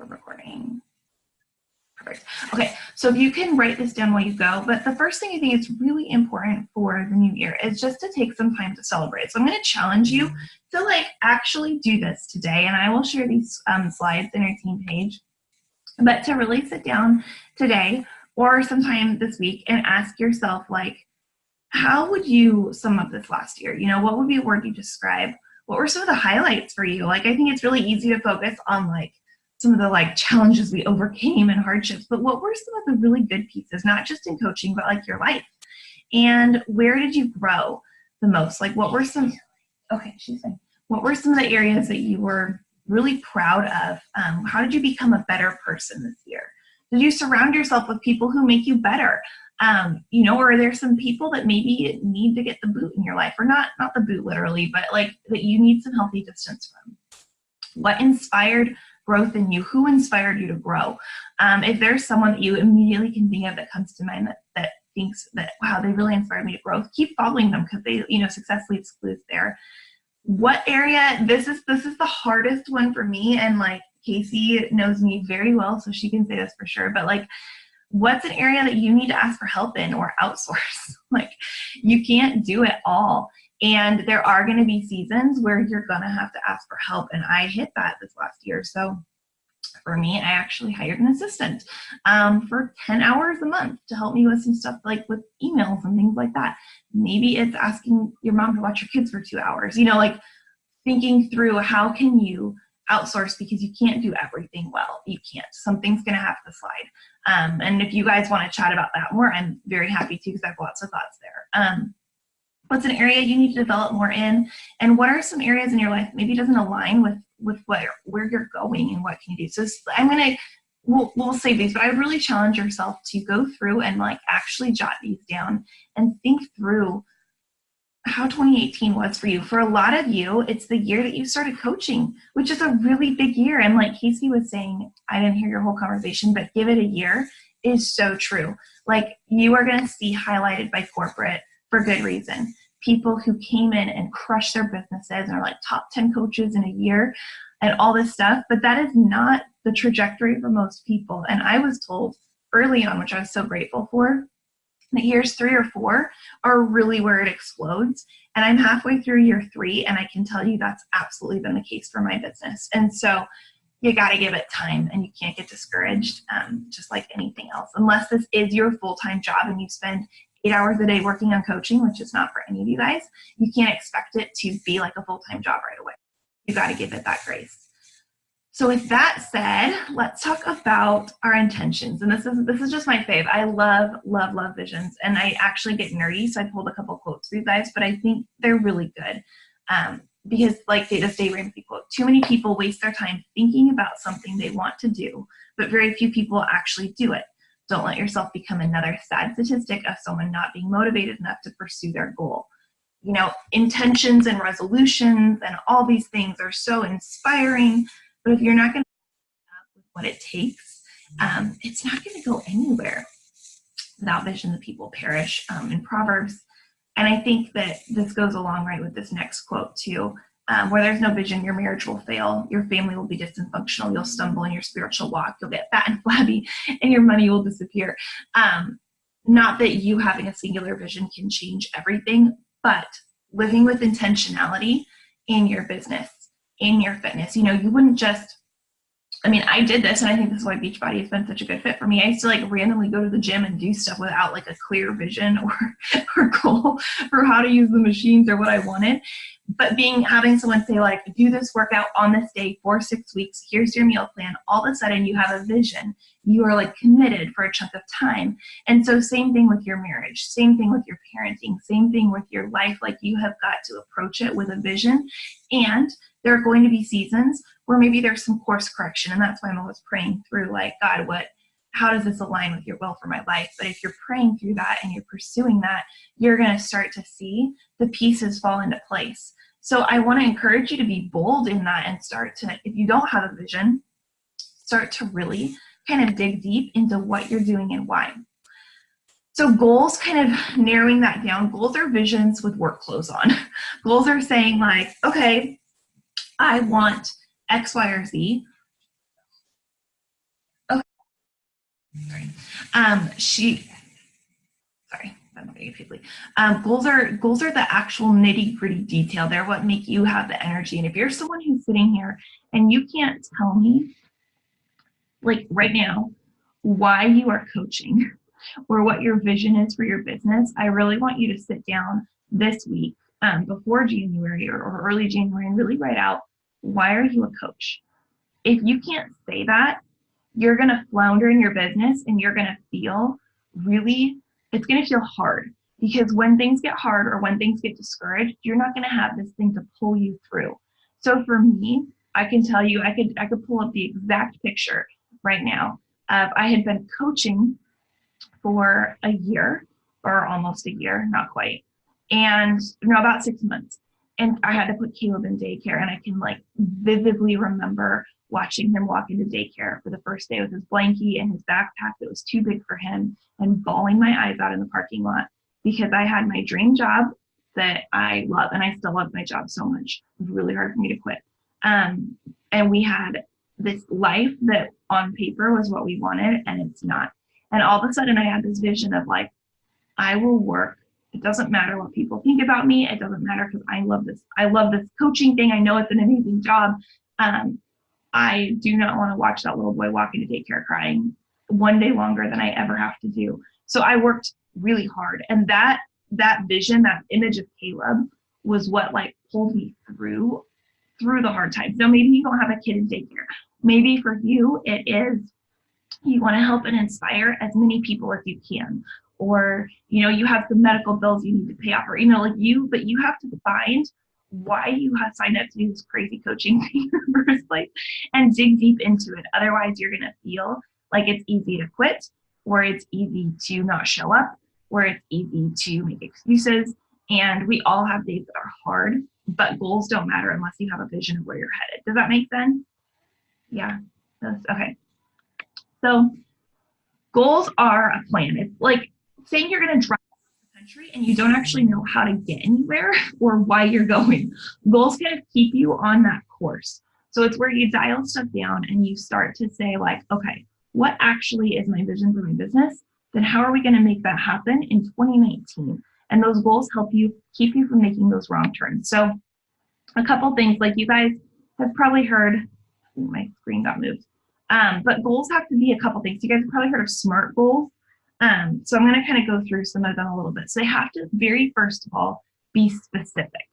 we're recording. Perfect. Okay, so if you can write this down while you go, but the first thing I think is really important for the new year is just to take some time to celebrate. So I'm going to challenge you to actually do this today, and I will share these slides in our team page, but to really sit down today or sometime this week and ask yourself, how would you sum up this last year? What would be a word you describe? What were some of the highlights for you? I think it's really easy to focus on some of the challenges we overcame and hardships, but what were some of the really good pieces, not just in coaching, but your life? And where did you grow the most? What were some, okay, she's saying, what were some of the areas that you were really proud of? How did you become a better person this year? Did you surround yourself with people who make you better? Or are there some people that maybe need to get the boot in your life, or not the boot literally, but that you need some healthy distance from? What inspired growth in you? Who inspired you to grow? If there's someone that you immediately can think of that comes to mind that thinks that, wow, they really inspired me to grow, keep following them, because they, success leads clues there. What area, this is the hardest one for me, and Casey knows me very well, so she can say this for sure, but what's an area that you need to ask for help in or outsource? You can't do it all. And there are going to be seasons where you're going to have to ask for help. And I hit that this last year. So for me, I actually hired an assistant for 10 hours a month to help me with some stuff with emails and things like that. Maybe it's asking your mom to watch your kids for 2 hours, thinking through how can you outsource, because you can't do everything well. You can't. Something's going to have to slide. And if you guys want to chat about that more, I'm very happy to, because I have lots of thoughts there. What's an area you need to develop more in? And what are some areas in your life maybe doesn't align with where you're going, and what can you do? So we'll save these, but I really challenge yourself to go through and actually jot these down and think through how 2018 was for you. For a lot of you, it's the year that you started coaching, which is a really big year. And like Casey was saying, I didn't hear your whole conversation, but give it a year is so true. You are going to see highlighted by corporate for good reason. People who came in and crushed their businesses and are top 10 coaches in a year and all this stuff, but that is not the trajectory for most people. And I was told early on, which I was so grateful for, that years 3 or 4 are really where it explodes. And I'm halfway through year 3, and I can tell you that's absolutely been the case for my business. And so you got to give it time, and you can't get discouraged, just like anything else. Unless this is your full-time job and you spend 8 hours a day working on coaching, which is not for any of you guys, you can't expect it to be like a full-time job right away. You got to give it that grace. So with that said, let's talk about our intentions. And this is just my fave. I love, love, love visions. And I actually get nerdy, so I pulled a couple quotes for you guys, but I think they're really good. Because this Dave Ramsey quote, too many people waste their time thinking about something they want to do, but very few people actually do it. Don't let yourself become another sad statistic of someone not being motivated enough to pursue their goal. Intentions and resolutions and all these things are so inspiring, but if you're not going to come up with what it takes, it's not going to go anywhere. Without vision, the people perish, in Proverbs. And I think that this goes along right with this next quote too. Where there's no vision, your marriage will fail, your family will be dysfunctional, you'll stumble in your spiritual walk, you'll get fat and flabby, and your money will disappear. Not that you having a singular vision can change everything, but living with intentionality in your business, in your fitness. You wouldn't just, I did this, and I think this is why Beachbody has been such a good fit for me. I used to randomly go to the gym and do stuff without a clear vision or goal for how to use the machines or what I wanted. But having someone say do this workout on this day for 6 weeks, here's your meal plan, all of a sudden you have a vision. You are committed for a chunk of time. And so same thing with your marriage, same thing with your parenting, same thing with your life. You have got to approach it with a vision. And there are going to be seasons where maybe there's some course correction. And that's why I'm always praying through God, how does this align with your will for my life? But if you're praying through that and you're pursuing that, you're going to start to see the pieces fall into place. So I want to encourage you to be bold in that and start to, if you don't have a vision, start to really kind of dig deep into what you're doing and why. So goals, kind of narrowing that down, goals are visions with work clothes on. Goals are saying okay, I want X, Y, or Z. Sorry. Sorry, I'm not getting quickly. Goals are the actual nitty gritty detail. They're what make you have the energy. And if you're someone who's sitting here and you can't tell me, like right now, why you are coaching or what your vision is for your business, I really want you to sit down this week, before January or early January, and really write out, why are you a coach? If you can't say that, you're going to flounder in your business, and you're going to feel really, it's going to feel hard, because when things get hard or when things get discouraged, you're not going to have this thing to pull you through. So for me, I can tell you, I could pull up the exact picture right now. I had been coaching for a year, or almost a year, not quite, and no, about 6 months. And I had to put Caleb in daycare, and I can like vividly remember watching him walk into daycare for the first day with his blankie and his backpack that was too big for him, and bawling my eyes out in the parking lot, because I had my dream job that I love, and I still love my job so much. It was really hard for me to quit. And we had this life that on paper was what we wanted, and it's not. And all of a sudden I had this vision of like, I will work. It doesn't matter what people think about me. It doesn't matter, because I love this. I love this coaching thing. I know it's an amazing job. I do not want to watch that little boy walk into daycare crying one day longer than I ever have to do. So I worked really hard. And that vision, that image of Caleb, was what like pulled me through the hard times. So maybe you don't have a kid in daycare. Maybe for you, it is, you want to help and inspire as many people as you can. Or, you have some medical bills you need to pay off, or, but you have to find why you have signed up to do this crazy coaching thing in the first place, and dig deep into it. Otherwise, you're going to feel like it's easy to quit, or it's easy to not show up, or it's easy to make excuses. And we all have days that are hard, but goals don't matter unless you have a vision of where you're headed. Does that make sense? Yeah. Okay. So goals are a plan. It's like saying you're going to drive the country and you don't actually know how to get anywhere or why you're going. Goals kind of keep you on that course. So it's where you dial stuff down and you start to say like, okay, what actually is my vision for my business? Then how are we going to make that happen in 2019? And those goals help you keep you from making those wrong turns. So a couple things, like you guys have probably heard, my screen got moved. But goals have to be a couple things. You guys have probably heard of SMART goals. So I'm going to kind of go through some of them a little bit. So they have to, very first of all, be specific.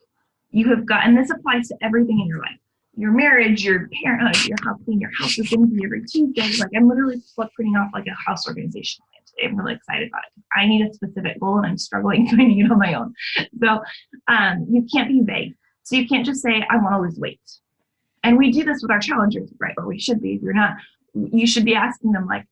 You have got, and this applies to everything in your life. Your marriage, your parenthood, your how clean your house is going to be every Tuesday. Like I'm literally printing off like a house organization plan today. I'm really excited about it. I need a specific goal and I'm struggling finding it on my own. So you can't be vague. So you can't just say, I want to lose weight. And we do this with our challengers, right? Or we should be. If you're not, you should be asking them like,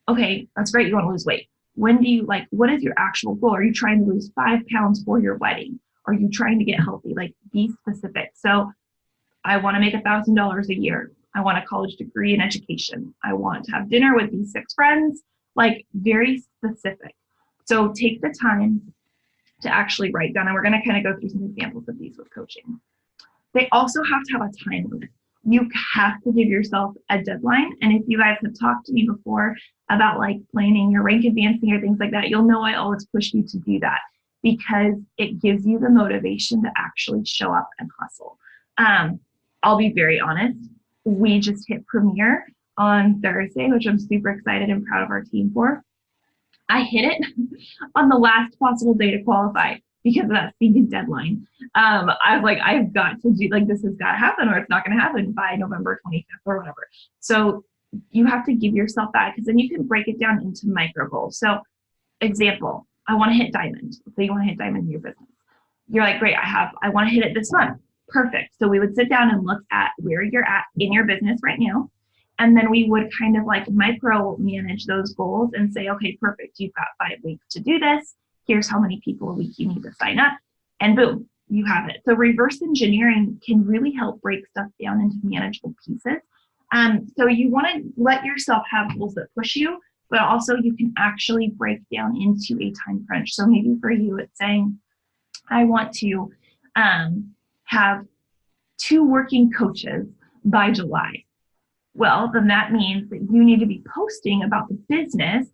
okay, that's great. You want to lose weight. When do you what is your actual goal? Are you trying to lose 5 pounds for your wedding? Are you trying to get healthy? Like be specific. So I want to make $1,000 a year. I want a college degree in education. I want to have dinner with these 6 friends, like very specific. So take the time to actually write down, and we're going to kind of go through some examples of these with coaching. They also have to have a time limit. You have to give yourself a deadline. And if you guys have talked to me before about like planning your rank advancing or things like that, you'll know I always push you to do that because it gives you the motivation to actually show up and hustle. I'll be very honest. We just hit premiere on Thursday, which I'm super excited and proud of our team for. I hit it on the last possible day to qualify because of that stinking deadline. I was like, I've got to do, like, this has got to happen or it's not going to happen by November 25th or whatever. So you have to give yourself that, because then you can break it down into micro goals. So example, I want to hit diamond. So you want to hit diamond in your business. You're like, great, I want to hit it this month. Perfect. So we would sit down and look at where you're at in your business right now. And then we would kind of like micro manage those goals and say, okay, perfect. You've got 5 weeks to do this. Here's how many people a week you need to sign up. And boom, you have it. So reverse engineering can really help break stuff down into manageable pieces. So you want to let yourself have goals that push you, but also you can actually break down into a time crunch. So maybe for you, it's saying, I want to have 2 working coaches by July. Well, then that means that you need to be posting about the business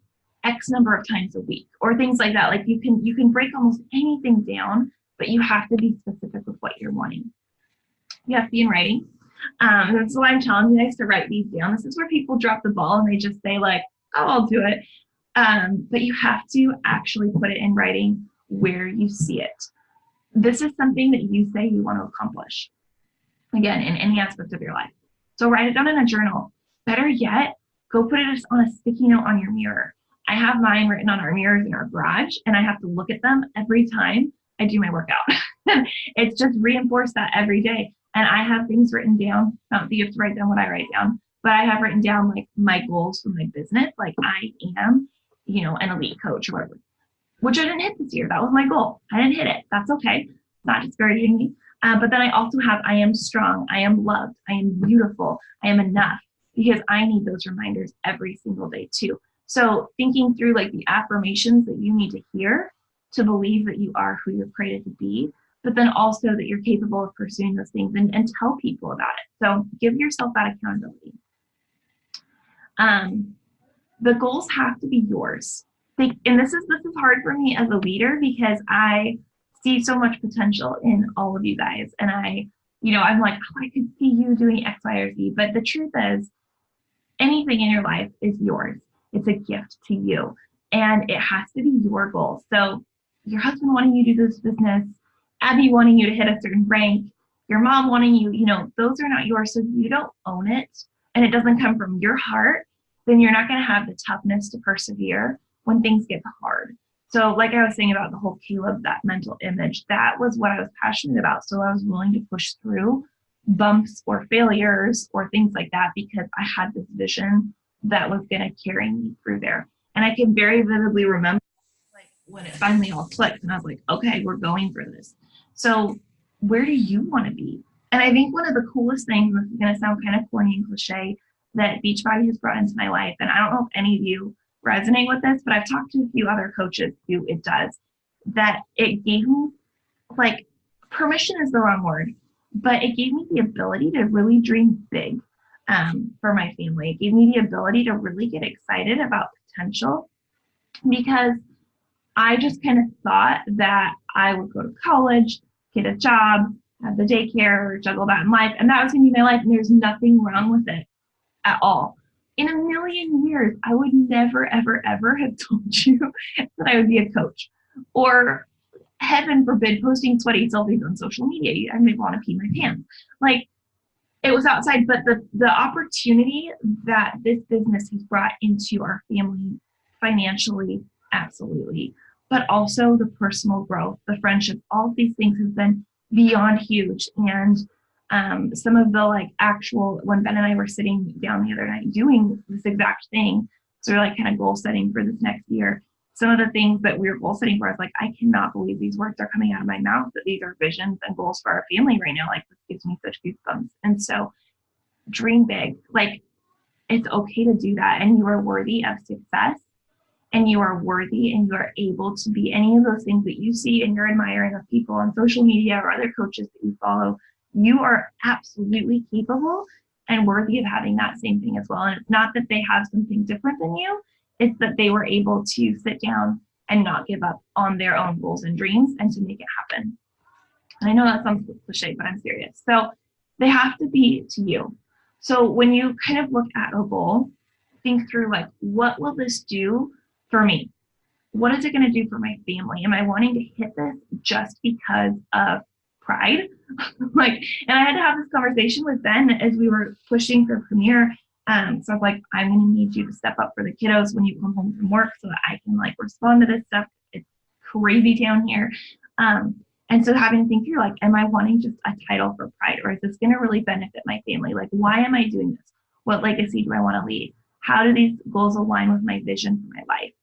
X number of times a week or things like that. Like you can break almost anything down, but you have to be specific with what you're wanting. You have to be in writing. That's why I'm telling you guys to write these down. This is where people drop the ball and they just say like, oh, I'll do it. But you have to actually put it in writing where you see it. This is something that you say you want to accomplish, again, in any aspect of your life. So write it down in a journal. Better yet, go put it on a sticky note on your mirror. I have mine written on our mirrors in our garage, and I have to look at them every time I do my workout. It's just reinforced that every day. And I have things written down. You have to write down what I write down, but I have written down like my goals for my business. Like I am, an elite coach or whatever, which I didn't hit this year. That was my goal. I didn't hit it. That's okay. It's not discouraging me. But then I also have, I am strong. I am loved. I am beautiful. I am enough, because I need those reminders every single day too. So thinking through like the affirmations that you need to hear to believe that you are who you're created to be, but then also that you're capable of pursuing those things and tell people about it. So give yourself that accountability. The goals have to be yours. And this is hard for me as a leader, because I see so much potential in all of you guys. And I'm like, oh, I could see you doing X, Y, or Z. But the truth is, anything in your life is yours. It's a gift to you. And it has to be your goal. So your husband wanting you to do this business, Abby wanting you to hit a certain rank, your mom wanting you, those are not yours. So if you don't own it and it doesn't come from your heart, then you're not going to have the toughness to persevere when things get hard. So like I was saying about the whole Caleb, that mental image, that was what I was passionate about. So I was willing to push through bumps or failures or things like that, because I had this vision that was going to carry me through there. And I can very vividly remember like when it finally all clicked and I was like, okay, we're going for this. So where do you want to be? And I think one of the coolest things, this is going to sound kind of corny and cliche, that Beachbody has brought into my life, and I don't know if any of you resonate with this, but I've talked to a few other coaches who it does, that it gave me, like, permission is the wrong word, but it gave me the ability to really dream big for my family. It gave me the ability to really get excited about potential, because I just kind of thought that I would go to college, get a job, have the daycare, juggle that in life, and that was going to be my life, and there's nothing wrong with it at all. In a million years, I would never, ever, ever have told you that I would be a coach, or heaven forbid, posting sweaty selfies on social media. I may want to pee my pants. Like, it was outside, but the opportunity that this business has brought into our family financially, absolutely, but also the personal growth, the friendships, all of these things have been beyond huge. And some of the like actual, when Ben and I were sitting down the other night doing this exact thing, so we're like kind of goal setting for this next year, some of the things that we were goal setting for, I was like, I cannot believe these words are coming out of my mouth, that these are visions and goals for our family right now. Like, this gives me such goosebumps. And so dream big. Like, it's okay to do that, and you are worthy of success, and you are worthy, and you are able to be any of those things that you see and you're admiring of people on social media or other coaches that you follow. You are absolutely capable and worthy of having that same thing as well. And it's not that they have something different than you, it's that they were able to sit down and not give up on their own goals and dreams and to make it happen. And I know that sounds cliche, but I'm serious. So they have to be to you. So when you kind of look at a goal, think through like, what will this do for me? What is it going to do for my family? Am I wanting to hit this just because of pride? And I had to have this conversation with Ben as we were pushing for Premier. So I was like, I'm going to need you to step up for the kiddos when you come home from work so that I can like respond to this stuff. It's crazy down here. And so having to think through, like, am I wanting just a title for pride, or is this going to really benefit my family? Like, why am I doing this? What legacy do I want to leave? How do these goals align with my vision for my life?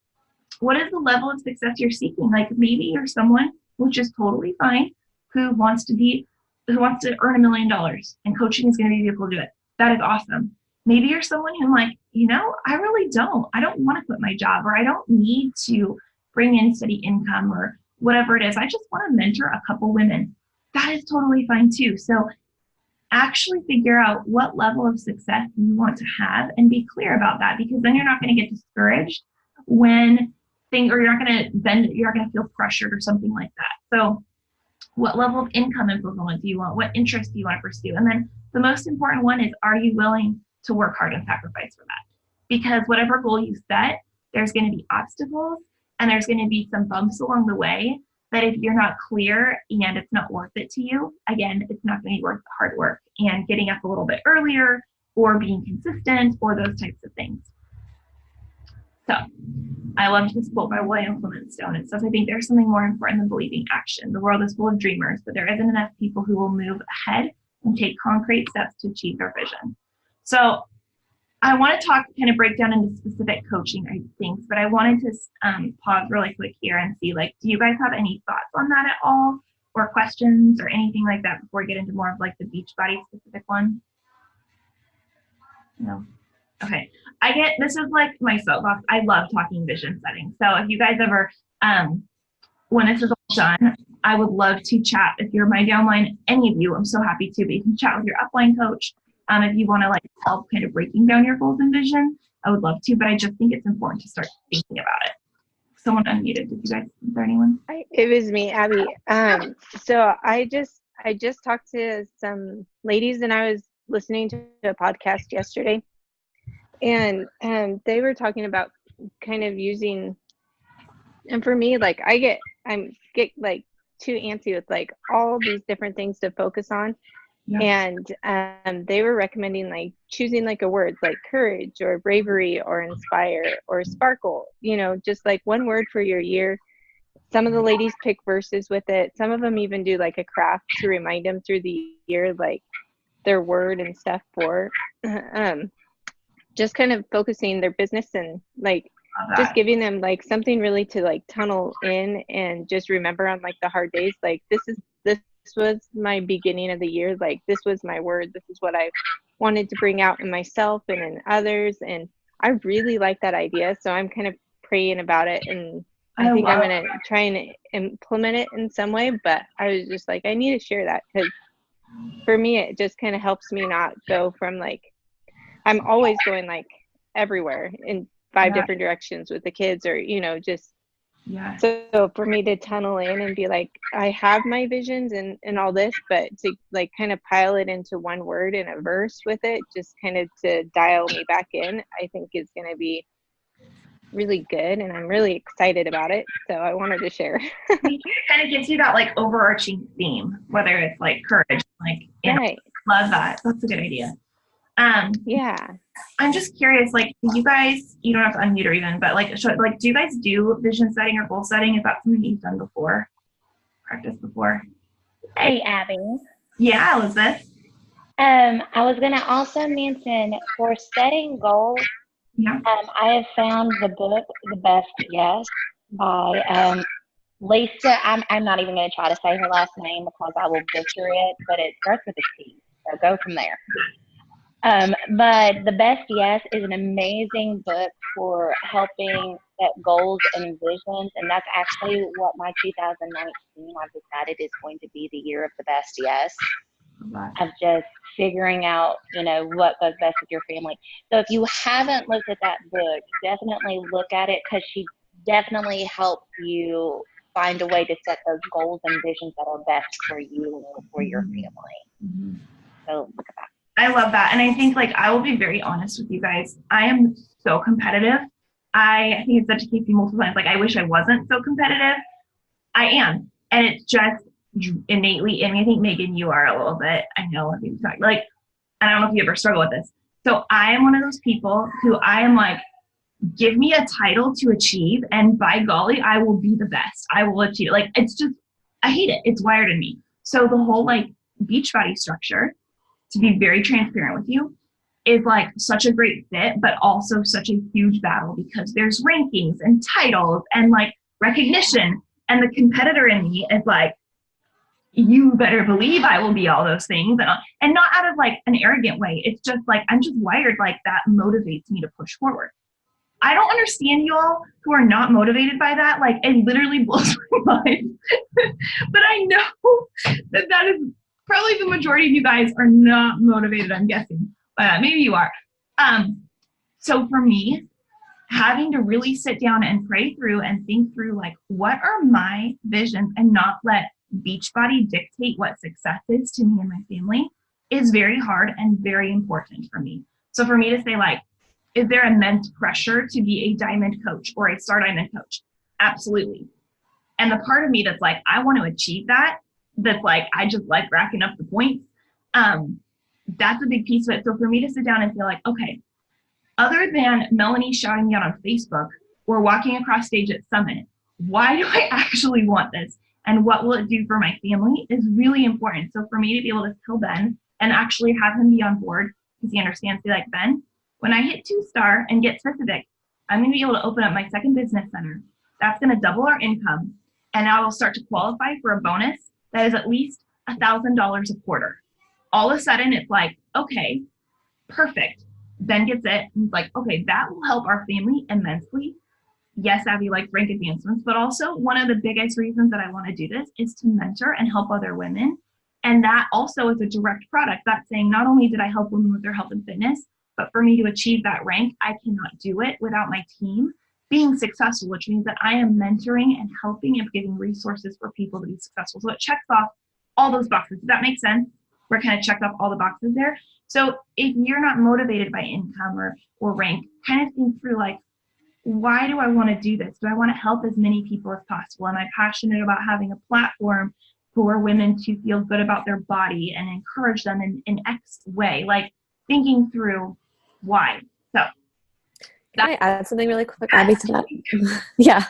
What is the level of success you're seeking? Like, maybe you're someone, which is totally fine, who wants to earn $1 million, and coaching is going to be the vehicle to do it. That is awesome. Maybe you're someone who like, I really don't. I don't want to quit my job, or I don't need to bring in steady income, or whatever it is. I just want to mentor a couple women. That is totally fine too. So actually figure out what level of success you want to have and be clear about that, because then you're not going to get discouraged when things, or you're not going to feel pressured or something like that. So what level of income and fulfillment do you want? What interests do you want to pursue? And then the most important one is, are you willing to work hard and sacrifice for that? Because whatever goal you set, there's going to be obstacles and there's going to be some bumps along the way that if you're not clear and it's not worth it to you, again, it's not going to be worth the hard work and getting up a little bit earlier or being consistent or those types of things. So I loved this quote by William Clement Stone. It says, I think there's something more important than believing action. The world is full of dreamers, but there isn't enough people who will move ahead and take concrete steps to achieve their vision. So I want to kind of break down into specific coaching things, but I wanted to pause really quick here and see, like, do you guys have any thoughts on that at all, or questions or anything like that before we get into more of like the Beachbody specific one? No. Okay. This is like my soapbox. I love talking vision setting. So if you guys ever, when this is all done, I would love to chat. If you're my downline, any of you, I'm so happy to, but you can chat with your upline coach. If you want to like help kind of breaking down your goals and vision, I would love to, but I just think it's important to start thinking about it. Someone unmuted. Is there anyone? It was me, Abby. So I just talked to some ladies, and I was listening to a podcast yesterday, and they were talking about kind of using, and for me, like I get like too antsy with like all these different things to focus on. Yeah. And they were recommending like choosing like a word like courage or bravery or inspire or sparkle, just like one word for your year. Some of the ladies pick verses with it. Some of them even do like a craft to remind them through the year, like their word and stuff for just kind of focusing their business and like just giving them like something really to like tunnel in and just remember on like the hard days. Like this was my beginning of the year. Like this was my word. This is what I wanted to bring out in myself and in others. And I really like that idea. So I'm kind of praying about it. And I think I'm going to try and implement it in some way. But I was just like, I need to share that because for me, it just kind of helps me not go from like, I'm always going like everywhere in 5 different directions with the kids or, just. Yeah. So for me to tunnel in and be like, I have my visions and all this, but to like kind of pile it into one word in a verse with it, just kind of to dial me back in, I think is going to be really good. And I'm really excited about it. So I wanted to share. It kind of gives you that like overarching theme, whether it's like courage, like, right. Love that. That's a good idea. Yeah. I'm just curious, like, you don't have to unmute or even, but like, do you guys do vision setting or goal setting? Is that something you've done before? Practiced before? Hey, Abby. Yeah, Elizabeth. I was going to also mention for setting goals, yeah. I have found the book, The Best Yes, by Lisa. I'm not even going to try to say her last name because I will butcher it, but it starts with a T. So go from there. But The Best Yes is an amazing book for helping set goals and visions. And that's actually what my 2019, I've decided is going to be the year of the best yes. Of just figuring out, what goes best with your family. So if you haven't looked at that book, definitely look at it because she definitely helps you find a way to set those goals and visions that are best for you and for your family. Mm-hmm. So look at that. I love that. And I think like, I will be very honest with you guys. I am so competitive. I think it's said to Casey multiple times, like, I wish I wasn't so competitive. I am. And it's just innately in me. I think Megan, you are a little bit, I know, like, I don't know if you ever struggle with this. So I am one of those people who I am like, give me a title to achieve and by golly, I will be the best. I will achieve. Like, it's just, I hate it. It's wired in me. So the whole like Beachbody structure, to be very transparent with you, is like such a great fit, but also such a huge battle because there's rankings and titles and like recognition. And the competitor in me is like, you better believe I will be all those things. And not out of like an arrogant way. It's just like, I'm just wired like that motivates me to push forward. I don't understand y'all who are not motivated by that. Like, it literally blows my mind. But I know that is probably the majority of you guys are not motivated, I'm guessing. Maybe you are. So for me, having to really sit down and pray through and think through, like, what are my visions, and not let Beachbody dictate what success is to me and my family, is very hard and very important for me. So for me to say, like, is there immense pressure to be a diamond coach or a star diamond coach? Absolutely. And the part of me that's like, I want to achieve that, that's like, I just like racking up the points. That's a big piece of it. So for me to sit down and feel like, okay, other than Melanie shouting me out on Facebook or walking across stage at Summit, why do I actually want this? And what will it do for my family is really important. So for me to be able to tell Ben and actually have him be on board, because he understands, be like, Ben, when I hit 2-star and get specific, I'm going to be able to open up my second business center. That's going to double our income. And I will start to qualify for a bonus that is at least $1,000 a quarter. All of a sudden, it's like, okay, perfect. Ben gets it. And it's like, okay, that will help our family immensely. Yes, Abby likes rank advancements, but also one of the biggest reasons that I want to do this is to mentor and help other women. And that also is a direct product. That's saying not only did I help women with their health and fitness, but for me to achieve that rank, I cannot do it without my team being successful, which means that I am mentoring and helping and giving resources for people to be successful. So it checks off all those boxes. Does that make sense? We're kind of checked off all the boxes there. So if you're not motivated by income or rank, kind of think through, like, why do I want to do this? Do I want to help as many people as possible? Am I passionate about having a platform for women to feel good about their body and encourage them in X way? Like, thinking through why. So can I add something really quick, Abby, to that? Yeah.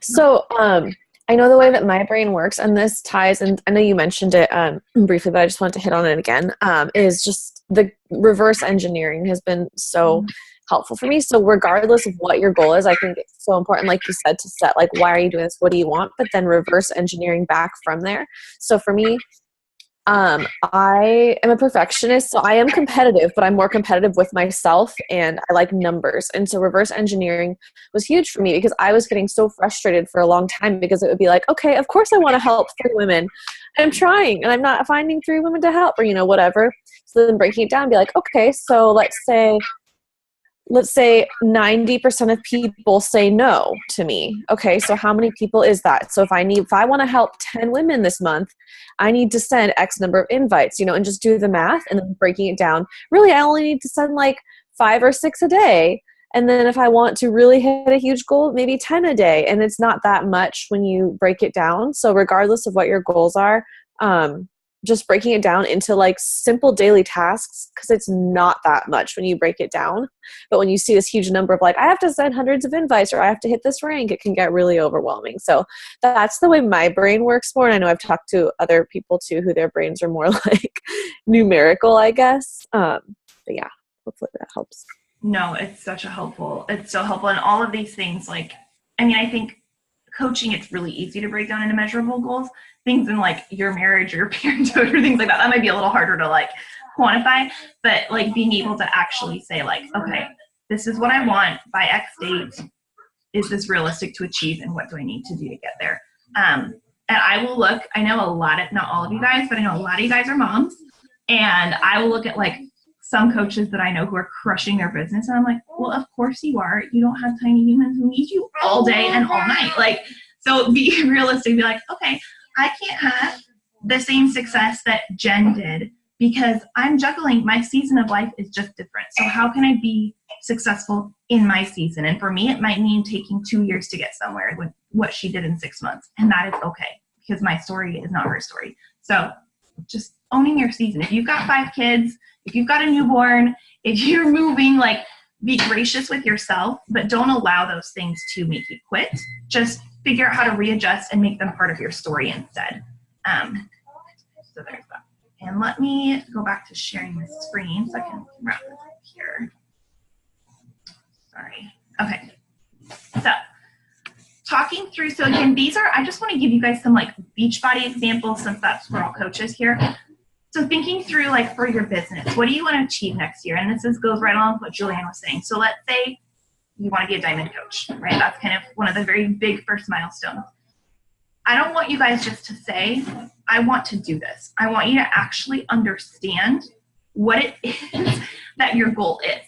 So I know the way that my brain works, and this ties, and I know you mentioned it briefly, but I just wanted to hit on it again, is just the reverse engineering has been so helpful for me. So regardless of what your goal is, I think it's so important, like you said, to set, like, why are you doing this? What do you want? But then reverse engineering back from there. So for me, I am a perfectionist, so I am competitive, but I'm more competitive with myself, and I like numbers. And so reverse engineering was huge for me, because I was getting so frustrated for a long time, because it would be like, okay, of course I want to help 3 women. I'm trying, and I'm not finding 3 women to help, or, whatever. So then breaking it down, be like, okay, so let's say 90% of people say no to me. Okay, so how many people is that? So if I want to help 10 women this month, I need to send X number of invites, and just do the math and then breaking it down. Really, I only need to send like 5 or 6 a day. And then if I want to really hit a huge goal, maybe 10 a day. And it's not that much when you break it down. So regardless of what your goals are, just breaking it down into like simple daily tasks, because it's not that much when you break it down. But when you see this huge number of like, I have to send hundreds of invites, or I have to hit this rank, it can get really overwhelming. So that's the way my brain works more. And I know I've talked to other people too, who their brains are more like numerical, I guess. But yeah, hopefully that helps. No, it's so helpful. And all of these things, like, I think coaching, it's really easy to break down into measurable goals. Things in like your marriage or your parenthood or things like that might be a little harder to like quantify, but like being able to actually say like, okay, this is what I want by X date. Is this realistic to achieve, and what do I need to do to get there? And I will look, I know not all of you guys, but I know a lot of you guys are moms, and I will look at like some coaches that I know who are crushing their business, and I'm like, well, of course you are. You don't have tiny humans who need you all day and all night. Like, so be realistic, be like, okay, I can't have the same success that Jen did, because I'm juggling. My season of life is just different. So how can I be successful in my season? And for me, it might mean taking 2 years to get somewhere with what she did in 6 months. And that is okay, because my story is not her story. So just owning your season. If you've got 5 kids, if you've got a newborn, if you're moving, like, be gracious with yourself, but don't allow those things to make you quit. Just figure out how to readjust and make them part of your story instead. So there's that. And let me go back to sharing the screen so I can wrap this up here. Sorry. Okay. So talking through, so again, I just want to give you guys some like Beachbody examples, since that's for all coaches here. So thinking through, like, for your business, what do you want to achieve next year? And this goes right along with what Julianne was saying. So let's say you want to be a diamond coach, right? That's kind of one of the very big first milestones. I don't want you guys just to say, I want to do this. I want you to actually understand what it is that your goal is.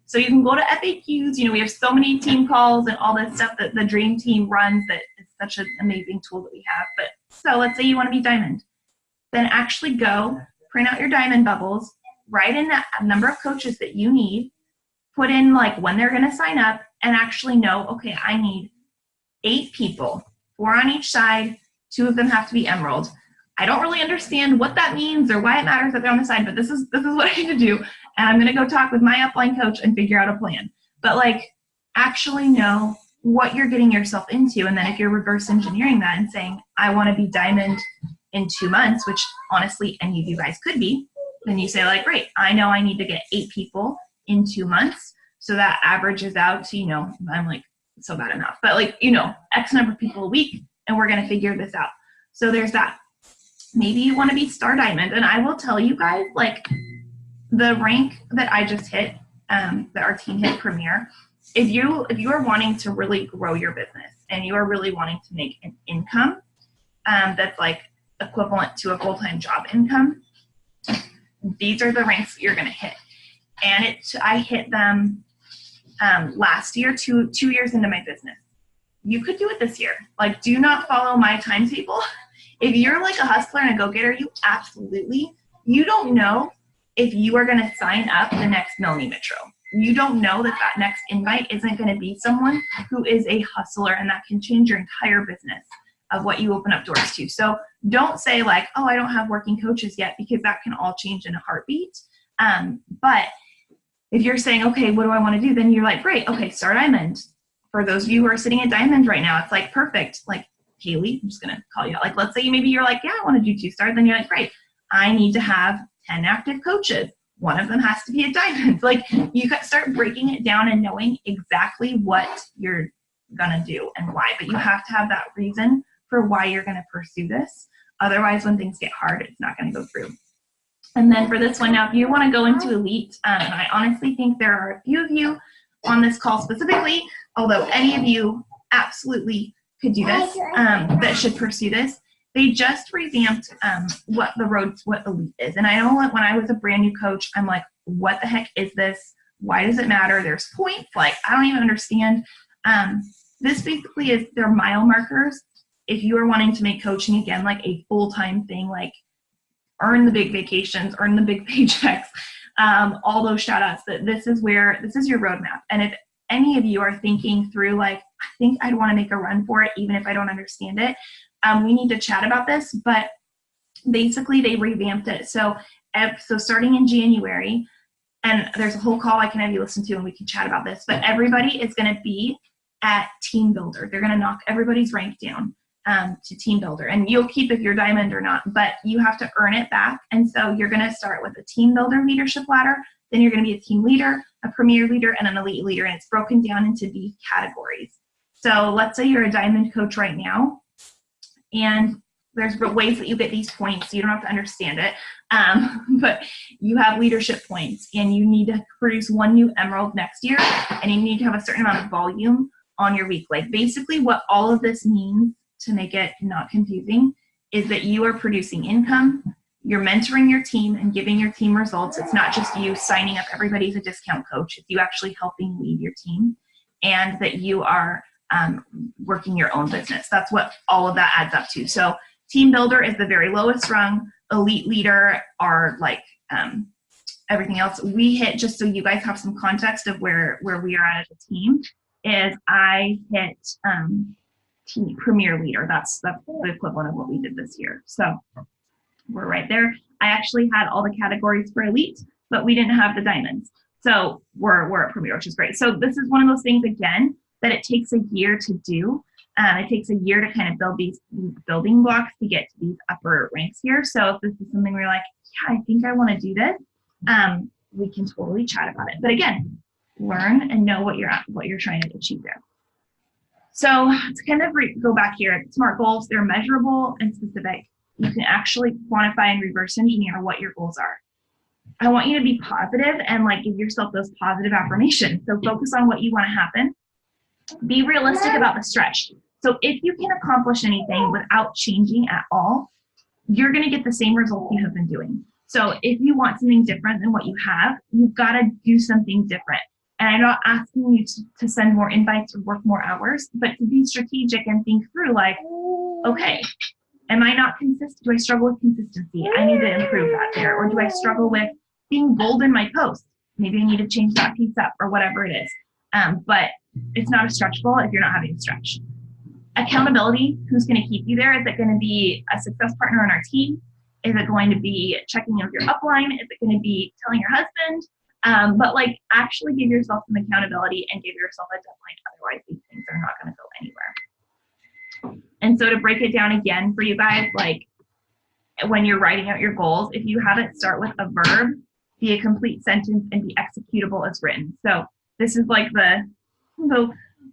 So you can go to FAQs. We have so many team calls and all this stuff that the Dream Team runs that is such an amazing tool that we have. But so let's say you want to be diamond. Then actually go print out your diamond bubbles, write in that number of coaches that you need, put in like when they're going to sign up, and actually know, okay, I need 8 people, 4 on each side, 2 of them have to be emerald. I don't really understand what that means or why it matters that they're on the side, but this is what I need to do. And I'm going to go talk with my upline coach and figure out a plan. But like actually know what you're getting yourself into. And then if you're reverse engineering that and saying, I want to be diamond in 2 months, which honestly any of you guys could be, then you say like, great, I know I need to get 8 people in 2 months. So that averages out to, I'm like, so bad enough, but like, X number of people a week, and we're going to figure this out. So there's that. Maybe you want to be star diamond. And I will tell you guys, like the rank that I just hit, that our team hit premier, if you are wanting to really grow your business and you are really wanting to make an income that's like equivalent to a full-time job income, these are the ranks that you're going to hit. And I hit them last year, two years into my business. You could do it this year. Like, do not follow my timetable. If you're like a hustler and a go-getter, you don't know if you are going to sign up the next Melanie Mitro. You don't know that next invite isn't going to be someone who is a hustler, and that can change your entire business of what you open up doors to. So don't say like, oh, I don't have working coaches yet, because that can all change in a heartbeat. But if you're saying, okay, what do I want to do? Then you're like, great, okay, star diamond. For those of you who are sitting at diamond right now, it's like perfect. Like, Haley, I'm just going to call you out. Like, let's say maybe you're like, yeah, I want to do 2-star. Then you're like, great, I need to have 10 active coaches. One of them has to be a diamond. Like, you can start breaking it down and knowing exactly what you're going to do and why. But you have to have that reason for why you're going to pursue this. Otherwise, when things get hard, it's not going to go through. And then for this one, now, if you want to go into elite, I honestly think there are a few of you on this call specifically, although any of you absolutely could do this, that should pursue this. They just revamped what elite is. And I know when I was a brand new coach, I'm like, what the heck is this? Why does it matter? There's points. Like, I don't even understand. This basically is their mile markers. If you are wanting to make coaching again like a full-time thing, like earn the big vacations, earn the big paychecks, all those shout outs, that this is your roadmap. And if any of you are thinking through like, I think I'd want to make a run for it, even if I don't understand it, we need to chat about this. But basically they revamped it. So starting in January, and there's a whole call I can have you listen to and we can chat about this, but everybody is going to be at Team Builder. They're going to knock everybody's rank down to Team Builder, and you'll keep if you're diamond or not, but you have to earn it back. And so you're going to start with a Team Builder leadership ladder, then you're going to be a team leader, a premier leader, and an elite leader, and it's broken down into these categories. So let's say you're a diamond coach right now, and there's ways that you get these points, so you don't have to understand it, but you have leadership points, and you need to produce 1 new emerald next year, and you need to have a certain amount of volume on your week. Like, basically what all of this means, to make it not confusing, is that you are producing income, you're mentoring your team and giving your team results. It's not just you signing up everybody as a discount coach, it's you actually helping lead your team, and that you are working your own business. That's what all of that adds up to. So Team Builder is the very lowest rung. Elite Leader are like everything else. We hit, just so you guys have some context of where we are at as a team, is I hit Team Premier Leader. That's the equivalent of what we did this year. So we're right there. I actually had all the categories for elite, but we didn't have the diamonds. So we're at Premier, which is great. So this is one of those things, again, that it takes a year to do. It takes a year to kind of build these building blocks to get to these upper ranks here. So if this is something where you're like, yeah, I think I want to do this, we can totally chat about it. But again, learn and know what you're trying to achieve there. So to kind of go back here, SMART goals, they're measurable and specific. You can actually quantify and reverse engineer what your goals are. I want you to be positive and like give yourself those positive affirmations. So focus on what you want to happen. Be realistic about the stretch. So if you can accomplish anything without changing at all, you're going to get the same results you have been doing. So if you want something different than what you have, you've got to do something different. And I'm not asking you to send more invites or work more hours, but to be strategic and think through like, okay, am I not consistent? Do I struggle with consistency? I need to improve that there. Or do I struggle with being bold in my post? Maybe I need to change that piece up or whatever it is. But it's not a stretch goal if you're not having a stretch. Accountability, who's going to keep you there? Is it going to be a success partner on our team? Is it going to be checking in with your upline? Is it going to be telling your husband? But like actually give yourself some accountability and give yourself a deadline. Otherwise, these things are not going to go anywhere. And so to break it down again for you guys, like when you're writing out your goals, if you have it start with a verb, be a complete sentence, and be executable as written. So this is like the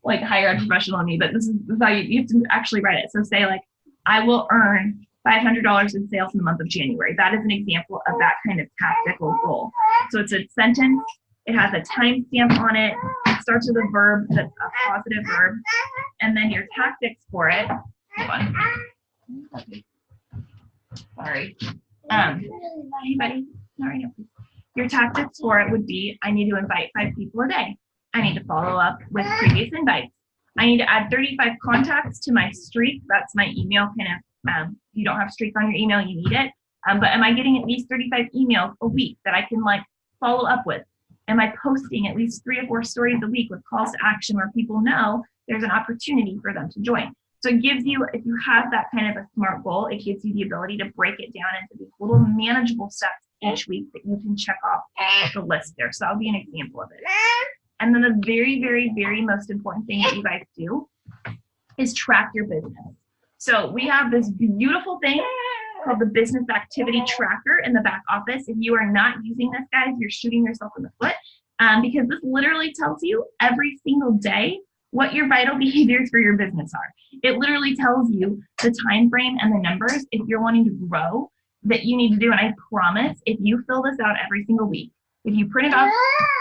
like higher ed professional in me, but this is how you have to actually write it. So say like, I will earn $500 in sales in the month of January. That is an example of that kind of tactical goal. So it's a sentence. It has a timestamp on it. It starts with a verb that's a positive verb. And then your tactics for it. Hold on. Sorry. Hey, buddy. Not right now, please. Your tactics for it would be, I need to invite 5 people a day. I need to follow up with previous invites. I need to add 35 contacts to my streak. That's my email kind of, you don't have streak on your email, you need it. But am I getting at least 35 emails a week that I can like follow up with? Am I posting at least 3 or 4 stories a week with calls to action where people know there's an opportunity for them to join? So it gives you, if you have that kind of a SMART goal, it gives you the ability to break it down into these little manageable steps each week that you can check off the list there. So that'll be an example of it. And then the very, very, very most important thing that you guys do is track your business. So we have this beautiful thing called the Business Activity Tracker in the back office. If you are not using this, guys, you're shooting yourself in the foot because this literally tells you every single day what your vital behaviors for your business are. It literally tells you the time frame and the numbers if you're wanting to grow that you need to do. And I promise if you fill this out every single week, if you print it off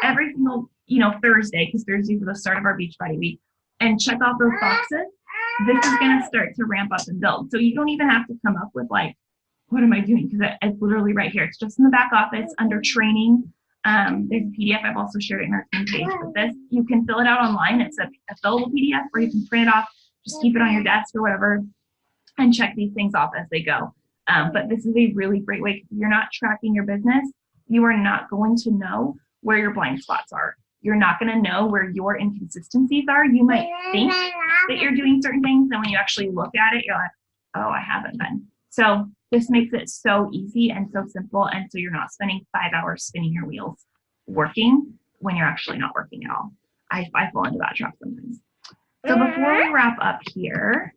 every single Thursday, because Thursdays are the start of our Beachbody week, and check off those boxes, this is going to start to ramp up and build. So you don't even have to come up with like, what am I doing? Because it's literally right here. It's just in the back office under training. There's a PDF. I've also shared it in our team page. But this, you can fill it out online. It's a fillable PDF, or you can print it off, just keep it on your desk or whatever, and check these things off as they go. But this is a really great way. If you're not tracking your business, you are not going to know where your blind spots are. You're not going to know where your inconsistencies are. You might think that you're doing certain things, and when you actually look at it, you're like, oh, I haven't been. So this makes it so easy and so simple, and so you're not spending 5 hours spinning your wheels working when you're actually not working at all. I fall into that trap sometimes. So before we wrap up here,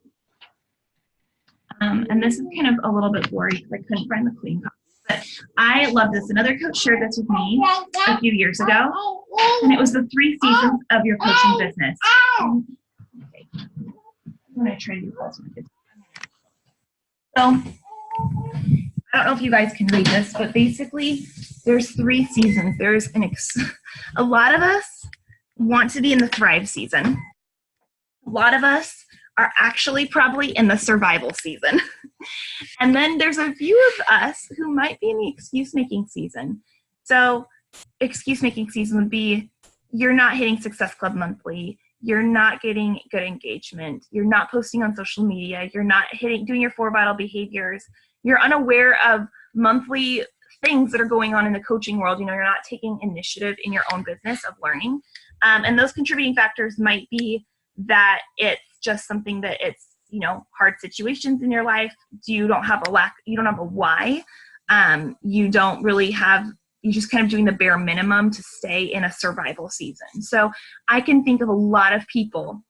and this is kind of a little bit blurry because I couldn't find the clean copy, but I love this. Another coach shared this with me a few years ago, and it was the 3 seasons of your coaching business. Okay. I'm going to try to do close my kids. So I don't know if you guys can read this, but basically there's 3 seasons. There's a lot of us want to be in the thrive season. A lot of us are actually probably in the survival season. And then there's a few of us who might be in the excuse-making season. So excuse-making season would be you're not hitting Success Club monthly, you're not getting good engagement, you're not posting on social media, you're not doing your 4 vital behaviors, you're unaware of monthly things that are going on in the coaching world. You're not taking initiative in your own business of learning. And those contributing factors might be that it's just something that it's, hard situations in your life. You don't have a why. You don't really have, you're just kind of doing the bare minimum to stay in a survival season. So I can think of a lot of people,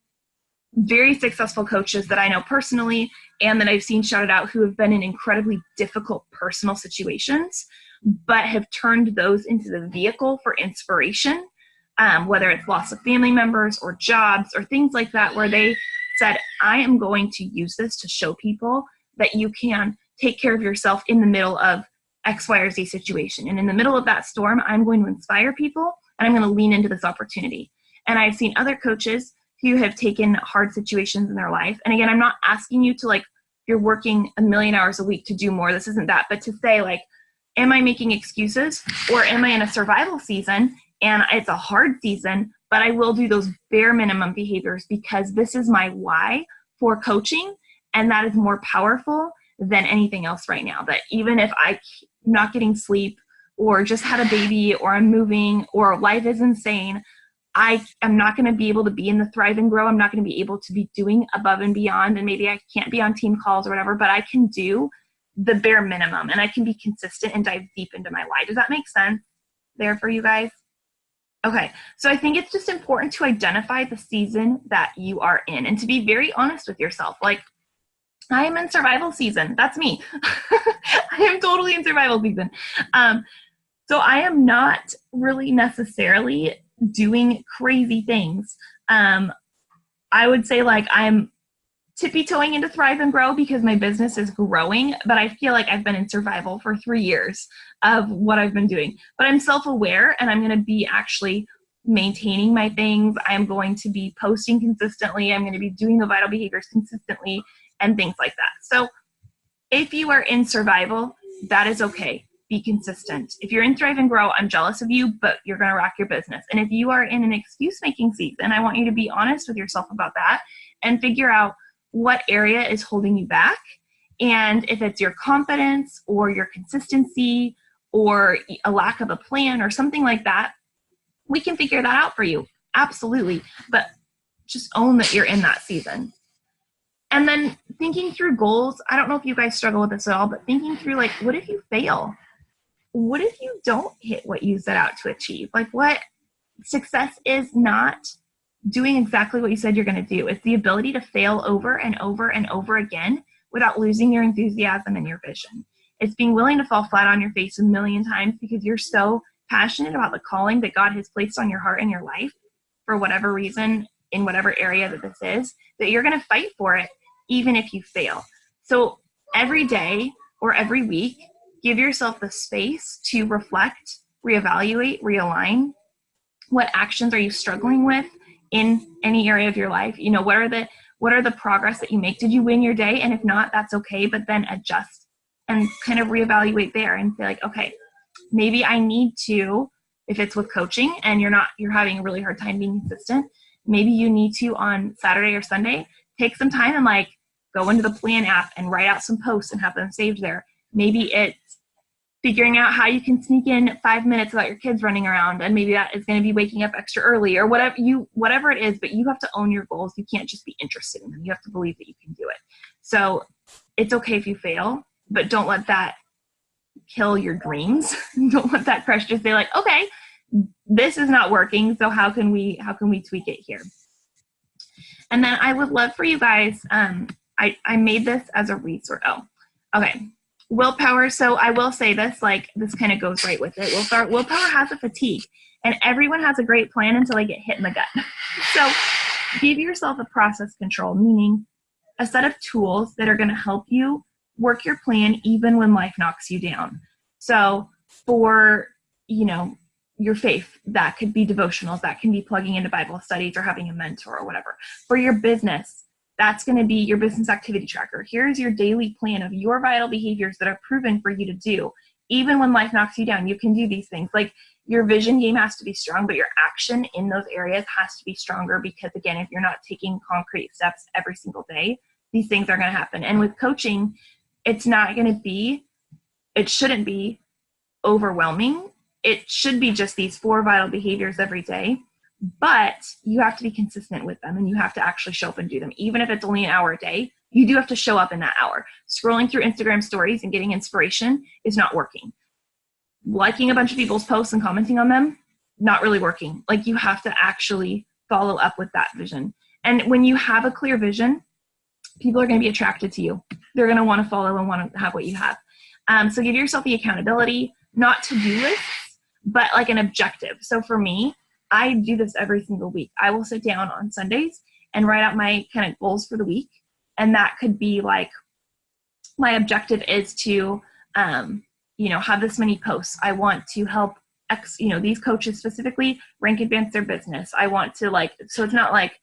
very successful coaches that I know personally and that I've seen shouted out, who have been in incredibly difficult personal situations, but have turned those into the vehicle for inspiration, whether it's loss of family members or jobs or things like that, where they said, I am going to use this to show people that you can take care of yourself in the middle of X, Y, or Z situation. And in the middle of that storm, I'm going to inspire people and I'm going to lean into this opportunity. And I've seen other coaches who have taken hard situations in their life. And again, I'm not asking you to like, you're working 1,000,000 hours a week to do more. This isn't that, but to say like, am I making excuses, or am I in a survival season and it's a hard season, but I will do those bare minimum behaviors because this is my why for coaching. And that is more powerful than anything else right now. That even if I'm not getting sleep, or just had a baby, or I'm moving, or life is insane, I am not going to be able to be in the Thrive and Grow. I'm not going to be able to be doing above and beyond. And maybe I can't be on team calls or whatever, but I can do the bare minimum and I can be consistent and dive deep into my why. Does that make sense there for you guys? Okay. So I think it's just important to identify the season that you are in and to be very honest with yourself. Like, I am in survival season. That's me. I am totally in survival season. So I am not really necessarily doing crazy things. I would say like I'm tippy-toeing into Thrive and Grow because my business is growing, but I feel like I've been in survival for 3 years of what I've been doing. But I'm self-aware and I'm going to be actually maintaining my things. I'm going to be posting consistently. I'm going to be doing the vital behaviors consistently and things like that. So if you are in survival, that is okay. Be consistent. If you're in Thrive and Grow, I'm jealous of you, but you're going to rock your business. And if you are in an excuse-making season, I want you to be honest with yourself about that and figure out what area is holding you back. And if it's your confidence or your consistency or a lack of a plan or something like that, we can figure that out for you. Absolutely. But just own that you're in that season. And then thinking through goals, I don't know if you guys struggle with this at all, but thinking through like, what if you fail? What if you don't hit what you set out to achieve? Like, what success is not doing exactly what you said you're going to do. It's the ability to fail over and over and over again without losing your enthusiasm and your vision. It's being willing to fall flat on your face 1,000,000 times because you're so passionate about the calling that God has placed on your heart and your life for whatever reason, in whatever area that this is, that you're going to fight for it even if you fail. So every day or every week, give yourself the space to reflect, reevaluate, realign. What actions are you struggling with in any area of your life? You know, what are the progress that you make? Did you win your day? And if not, that's okay, but then adjust and kind of reevaluate there and say like, okay, maybe I need to, if it's with coaching and you're having a really hard time being consistent, maybe you need to on Saturday or Sunday, take some time and like go into the Plan app and write out some posts and have them saved there. Maybe it's figuring out how you can sneak in 5 minutes without your kids running around. And maybe that is going to be waking up extra early or whatever it is, but you have to own your goals. You can't just be interested in them. You have to believe that you can do it. So it's okay if you fail, but don't let that kill your dreams. Don't let that crush. Just say like, okay, this is not working. So how can we tweak it here? And then I would love for you guys, I made this as a resource. Oh, okay. Willpower. So I will say this, like this kind of goes right with it. Willpower has a fatigue and everyone has a great plan until they get hit in the gut. So give yourself a process control, meaning a set of tools that are going to help you work your plan even when life knocks you down. So for, your faith, that could be devotionals, that can be plugging into Bible studies or having a mentor or whatever. For your business, that's going to be your business activity tracker. Here's your daily plan of your vital behaviors that are proven for you to do. Even when life knocks you down, you can do these things. Like your vision game has to be strong, but your action in those areas has to be stronger because, again, if you're not taking concrete steps every single day, these things are going to happen. And with coaching, it shouldn't be overwhelming. It should be just these 4 vital behaviors every day. But you have to be consistent with them and you have to actually show up and do them. Even if it's only an hour a day, you do have to show up in that hour. Scrolling through Instagram stories and getting inspiration is not working. Liking a bunch of people's posts and commenting on them, not really working. Like you have to actually follow up with that vision. And when you have a clear vision, people are going to be attracted to you. They're going to want to follow and want to have what you have. So give yourself the accountability, not to-do lists, but like an objective. So for me, I do this every single week. I will sit down on Sundays and write out my kind of goals for the week. And that could be like, my objective is to, have this many posts. I want to help these coaches specifically rank advance their business. I want to so it's not like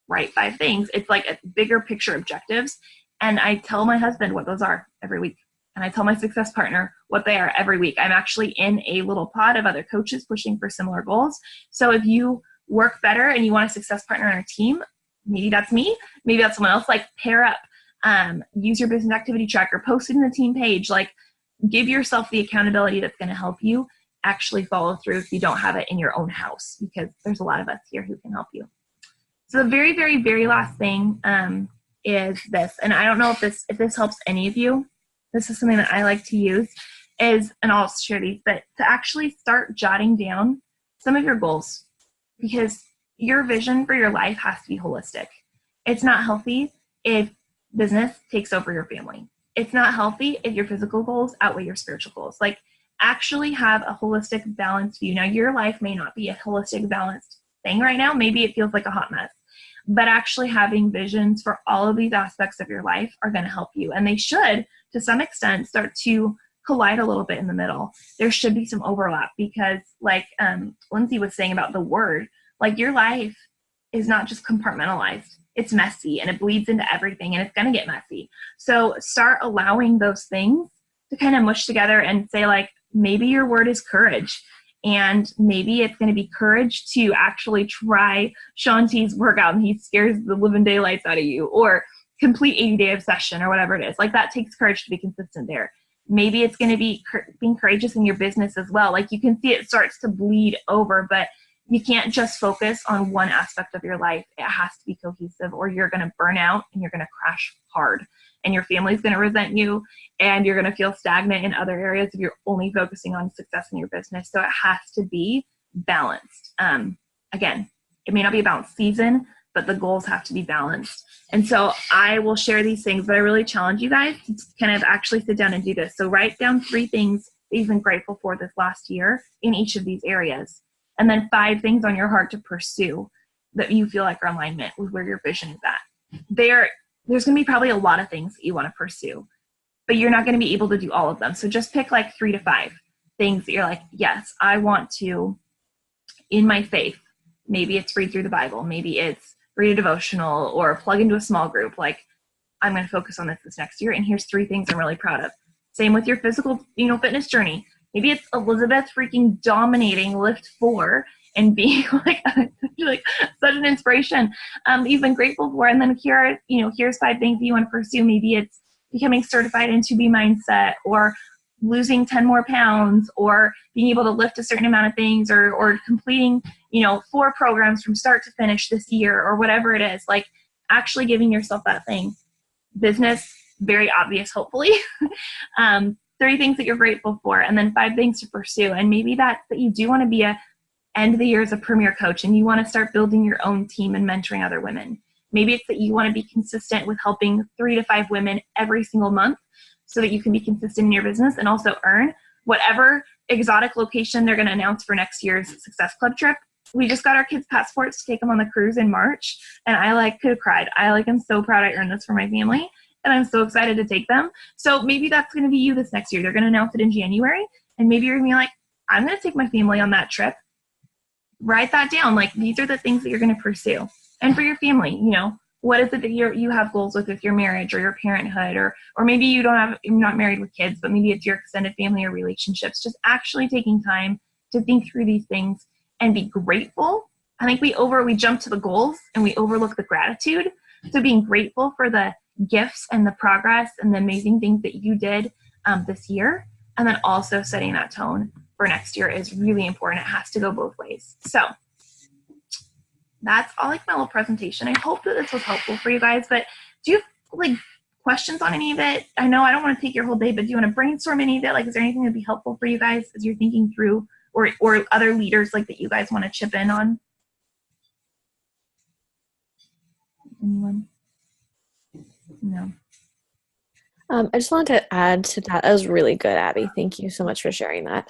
write 5 things. It's like a bigger picture objectives. And I tell my husband what those are every week. And I tell my success partner what they are every week. I'm actually in a little pod of other coaches pushing for similar goals. So if you work better and you want a success partner on our team, maybe that's me, maybe that's someone else, like pair up, use your business activity tracker, post it in the team page, like give yourself the accountability that's going to help you actually follow through if you don't have it in your own house, because there's a lot of us here who can help you. So the very, very, very last thing is this, and I don't know if this helps any of you. This is something that I like to use is, and I'll share these, but to actually start jotting down some of your goals, because your vision for your life has to be holistic. It's not healthy if business takes over your family. It's not healthy if your physical goals outweigh your spiritual goals. Like, actually have a holistic, balanced view. Now, your life may not be a holistic, balanced thing right now. Maybe it feels like a hot mess. But actually having visions for all of these aspects of your life are going to help you. And they should, to some extent, start to collide a little bit in the middle. There should be some overlap because, like Lindsay was saying about the word, like your life is not just compartmentalized. It's messy and it bleeds into everything and it's going to get messy. So start allowing those things to kind of mush together and say, like, maybe your word is courage. And maybe it's going to be courage to actually try Shaun T's workout and he scares the living daylights out of you, or complete 80-day obsession or whatever it is. Like, that takes courage to be consistent there. Maybe it's going to be being courageous in your business as well. Like, you can see it starts to bleed over, but you can't just focus on one aspect of your life. It has to be cohesive or you're going to burn out and you're going to crash hard. And your family's going to resent you and you're going to feel stagnant in other areas if you're only focusing on success in your business. So it has to be balanced. Again, it may not be a balanced season, but the goals have to be balanced. And so I will share these things, but I really challenge you guys to kind of actually sit down and do this. So write down 3 things that you've been grateful for this last year in each of these areas. And then 5 things on your heart to pursue that you feel like are in alignment with where your vision is at. There's going to be probably a lot of things that you want to pursue, but you're not going to be able to do all of them. So just pick like 3 to 5 things that you're like, yes, I want to, in my faith, maybe it's read through the Bible, maybe it's read a devotional or plug into a small group. Like, I'm going to focus on this next year. And here's 3 things I'm really proud of. Same with your physical, fitness journey. Maybe it's Elizabeth freaking dominating Lift 4 and being like such an inspiration you've been grateful for. And then here's 5 things you want to pursue. Maybe it's becoming certified in 2B mindset, or losing 10 more pounds, or being able to lift a certain amount of things, or completing 4 programs from start to finish this year, or whatever it is. Like, actually giving yourself that thing. Business, very obvious, hopefully. 3 things that you're grateful for, and then 5 things to pursue. And maybe that's that you do want to be end of the year as a premier coach and you want to start building your own team and mentoring other women. Maybe it's that you want to be consistent with helping 3 to 5 women every single month so that you can be consistent in your business and also earn whatever exotic location they're going to announce for next year's Success Club trip. We just got our kids' passports to take them on the cruise in March, and I could have cried. I'm so proud I earned this for my family. And I'm so excited to take them. So maybe that's going to be you this next year. They're going to announce it in January. And maybe you're going to be like, I'm going to take my family on that trip. Write that down. Like, these are the things that you're going to pursue. And for your family, what is it that you have goals with your marriage or your parenthood, or maybe you're not married with kids, but maybe it's your extended family or relationships. Just actually taking time to think through these things and be grateful. I think we jump to the goals and we overlook the gratitude. So being grateful for the gifts and the progress and the amazing things that you did this year, and then also setting that tone for next year is really important. It has to go both ways. So that's all, my little presentation. I hope that this was helpful for you guys, but do you have questions on any of it? I know I don't want to take your whole day, but do you want to brainstorm any of it? Is there anything that'd be helpful for you guys as you're thinking through, or other leaders that you guys want to chip in on? Anyone? No. I just wanted to add to that. That was really good, Abby. Thank you so much for sharing that.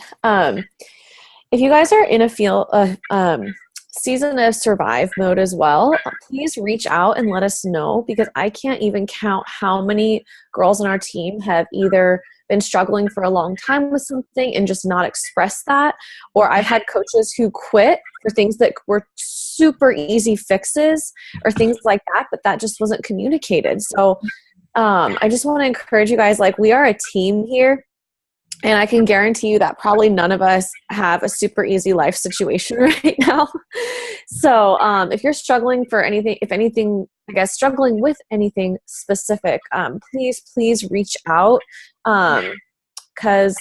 If you guys are in a season of survive mode as well, please reach out and let us know, because I can't even count how many girls on our team have either been struggling for a long time with something and just not express that. Or I've had coaches who quit for things that were super easy fixes or things like that, but that just wasn't communicated. So I just want to encourage you guys, like, we are a team here. And I can guarantee you that probably none of us have a super easy life situation right now. So if you're struggling for anything, if anything, I guess, struggling with anything specific, please reach out because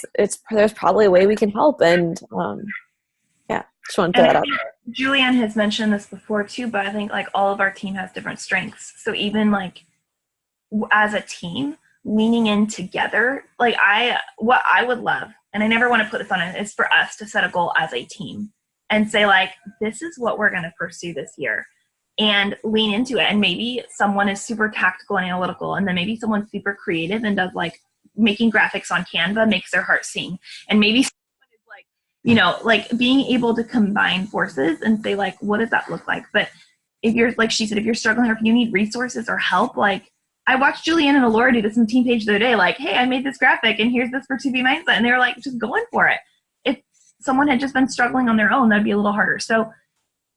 there's probably a way we can help. And yeah, just want to throw that out there. Julianne has mentioned this before too, but I think like all of our team has different strengths. So even like as a team, leaning in together, like what I would love, and I never want to put this on it, is for us to set a goal as a team and say like, this is what we're going to pursue this year, and lean into it. And maybe someone is super tactical and analytical, and then maybe someone's super creative and does like making graphics on Canva makes their heart sing. And maybe someone is like, you know, like being able to combine forces and say like, what does that look like? But if you're, like she said, if you're struggling or if you need resources or help, like, I watched Julianne and Alora do this in Team Page the other day, like, hey, I made this graphic and here's this for 2B Mindset. And they were like, just going for it. If someone had just been struggling on their own, that'd be a little harder. So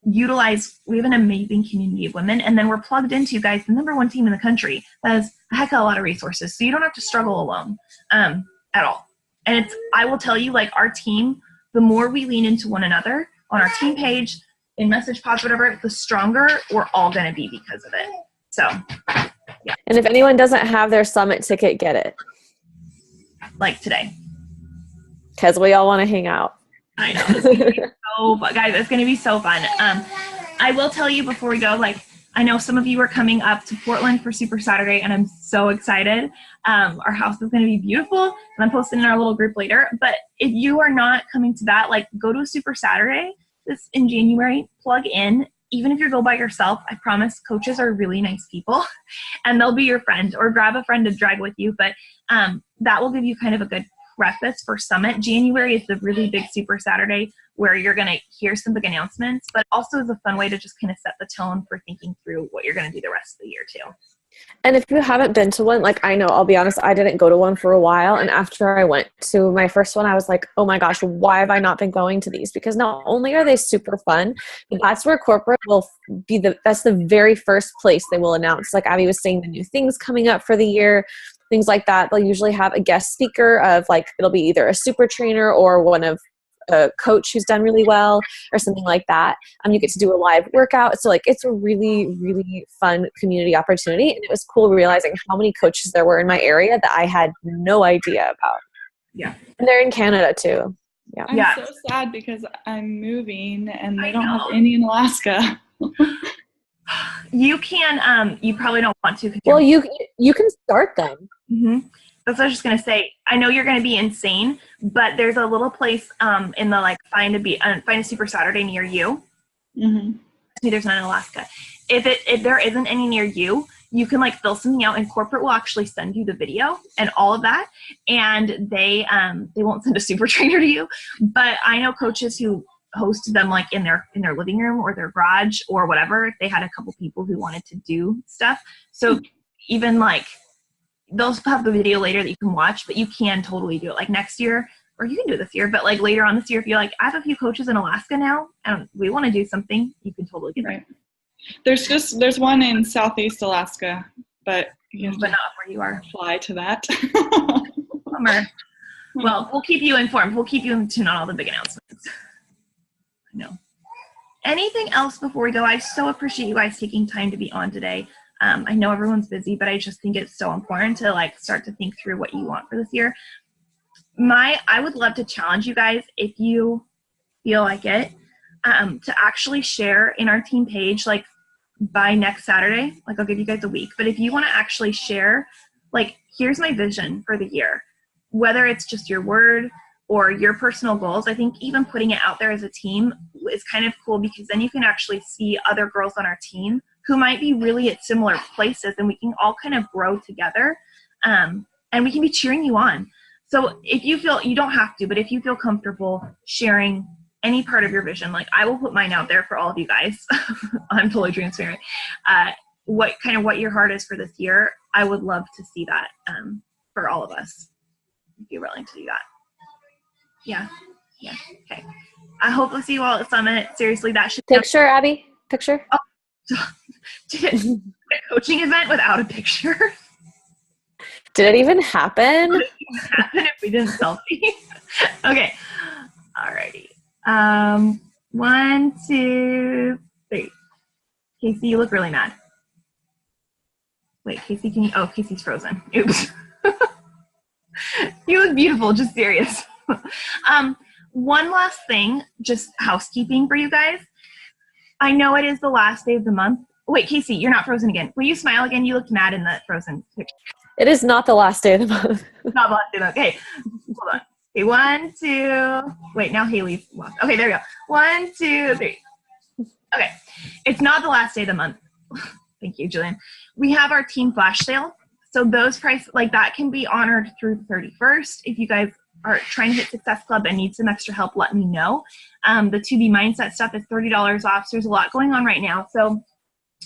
we have an amazing community of women, and then we're plugged into, you guys, the #1 team in the country that has a heck of a lot of resources. So you don't have to struggle alone at all. And I will tell you, like, our team, the more we lean into one another on our team page, in message pods, whatever, the stronger we're all going to be because of it. So, yeah. And if anyone doesn't have their summit ticket, get it. Like today. Because we all want to hang out. I know. Guys, it's going to be so fun. I will tell you before we go, like, I know some of you are coming up to Portland for Super Saturday, and I'm so excited. Our house is going to be beautiful, and I'm posting in our little group later. But if you are not coming to that, like, go to a Super Saturday this in January, plug in. Even if you go by yourself, I promise coaches are really nice people, and they'll be your friend, or grab a friend to drag with you. But that will give you kind of a good preface for Summit. January is the really big Super Saturday where you're going to hear some big announcements, but also is a fun way to just kind of set the tone for thinking through what you're going to do the rest of the year too. And if you haven't been to one, like, I know, I'll be honest, I didn't go to one for a while. And after I went to my first one, I was like, oh my gosh, why have I not been going to these? Because not only are they super fun, but that's where corporate will be that's the very first place they will announce. Like Abby was saying, the new things coming up for the year, things like that. They'll usually have a guest speaker of, like, it'll be either a super trainer or one of a coach who's done really well or something like that. You get to do a live workout. So, like, it's a really, really fun community opportunity. And it was cool realizing how many coaches there were in my area that I had no idea about. Yeah. And they're in Canada too. Yeah. I'm so sad because I'm moving and they don't have any in Alaska. You can, you probably don't want to. Well, you can start them. Mm-hmm. That's what I was just going to say. I know you're going to be insane, but there's a little place in the, like, find a Super Saturday near you. Mm-hmm. There's none in Alaska. If there isn't any near you, you can, like, fill something out, and corporate will actually send you the video and all of that. And they won't send a super trainer to you, but I know coaches who hosted them, like, in their living room or their garage or whatever, if they had a couple people who wanted to do stuff. So even, like, they'll have the video later that you can watch, but you can totally do it, like, next year, or you can do it this year, but, like, later on this year, if you're like, I have a few coaches in Alaska now and we want to do something, you can totally do right. There's one in Southeast Alaska, but not where you are. Fly to that. Bummer. Well, we'll keep you informed. We'll keep you in tune on all the big announcements. I know. Anything else before we go? I so appreciate you guys taking time to be on today. I know everyone's busy, but I just think it's so important to, like, start to think through what you want for this year. I would love to challenge you guys, if you feel like it, to actually share in our team page, like, by next Saturday. Like, I'll give you guys a week, but if you want to actually share, like, here's my vision for the year, whether it's just your word or your personal goals. I think even putting it out there as a team is kind of cool, because then you can actually see other girls on our team who might be really at similar places, and we can all kind of grow together, and we can be cheering you on. So if you feel, you don't have to, but if you feel comfortable sharing any part of your vision, like, I will put mine out there for all of you guys. I'm totally transparent. What your heart is for this year, I would love to see that for all of us. if you're willing to do that. Yeah. Okay. I hope to see you all at Summit. Seriously, that should Picture, Abby? Picture? a coaching event without a picture. Did it even happen? What would happen if we didn't selfie? Okay. Alrighty. 1, 2, 3. Casey, you look really mad. Wait, Casey, Casey's frozen. Oops. You look beautiful, just serious. One last thing, just housekeeping for you guys. I know it is the last day of the month. Wait, Casey, you're not frozen again. Will you smile again? You looked mad in the frozen picture. It is not the last day of the month. Not the last day of the month. Okay, hold on. Okay, 1, 2. Wait, now Haley's lost. Okay, there we go. 1, 2, 3. Okay, it's not the last day of the month. Thank you, Jillian. We have our team flash sale. So those prices, like that, can be honored through the 31st. If you guys are trying to hit Success Club and need some extra help, let me know. The 2B Mindset stuff is $30 off. So there's a lot going on right now. So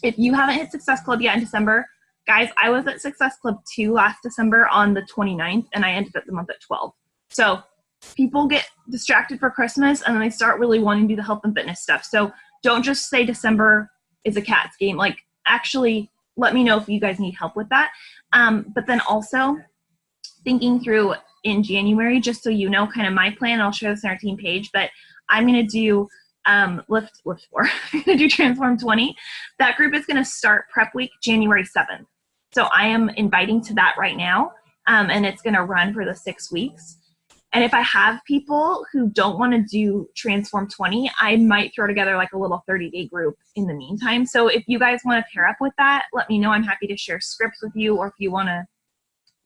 if you haven't hit Success Club yet in December, guys, I was at Success Club 2 last December on the 29th, and I ended up the month at 12. So people get distracted for Christmas, and then they start really wanting to do the health and fitness stuff. So don't just say December is a cat's game. Like, actually, let me know if you guys need help with that. But then also thinking through in January, just so you know kind of my plan, I'll share this on our team page, but I'm going to do Lift 4. I'm going to do Transform 20. That group is going to start prep week January 7th. So I am inviting to that right now, and it's going to run for the 6 weeks. And if I have people who don't want to do Transform 20, I might throw together like a little 30-day group in the meantime. So if you guys want to pair up with that, let me know. I'm happy to share scripts with you, or if you want to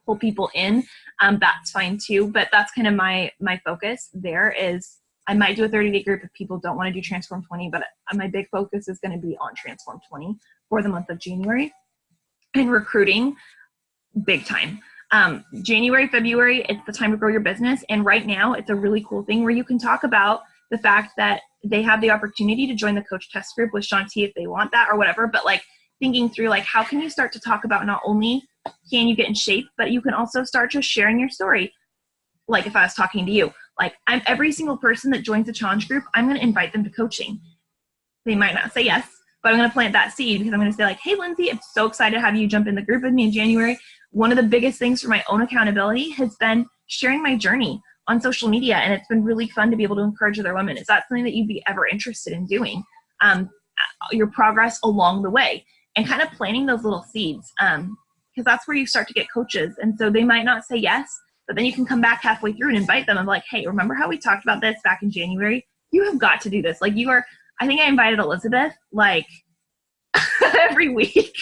pull people in, that's fine too. But that's kind of my focus there is I might do a 30-day group if people don't want to do Transform 20, but my big focus is going to be on Transform 20 for the month of January. And recruiting, big time. January, February, it's the time to grow your business. And right now, it's a really cool thing where you can talk about the fact that they have the opportunity to join the coach test group with Shanti if they want that or whatever. But like thinking through, like, how can you start to talk about not only can you get in shape, but you can also start just sharing your story. Like if I was talking to you, like every single person that joins the challenge group, I'm going to invite them to coaching. They might not say yes, but I'm going to plant that seed because I'm going to say like, hey, Lindsay, I'm so excited to have you jump in the group with me in January. One of the biggest things for my own accountability has been sharing my journey on social media. And it's been really fun to be able to encourage other women. Is that something that you'd be ever interested in doing? Your progress along the way and kind of planting those little seeds. Because that's where you start to get coaches. And so they might not say yes, but then you can come back halfway through and invite them. I'm like, hey, remember how we talked about this back in January? You have got to do this. Like you are, I think I invited Elizabeth like every week.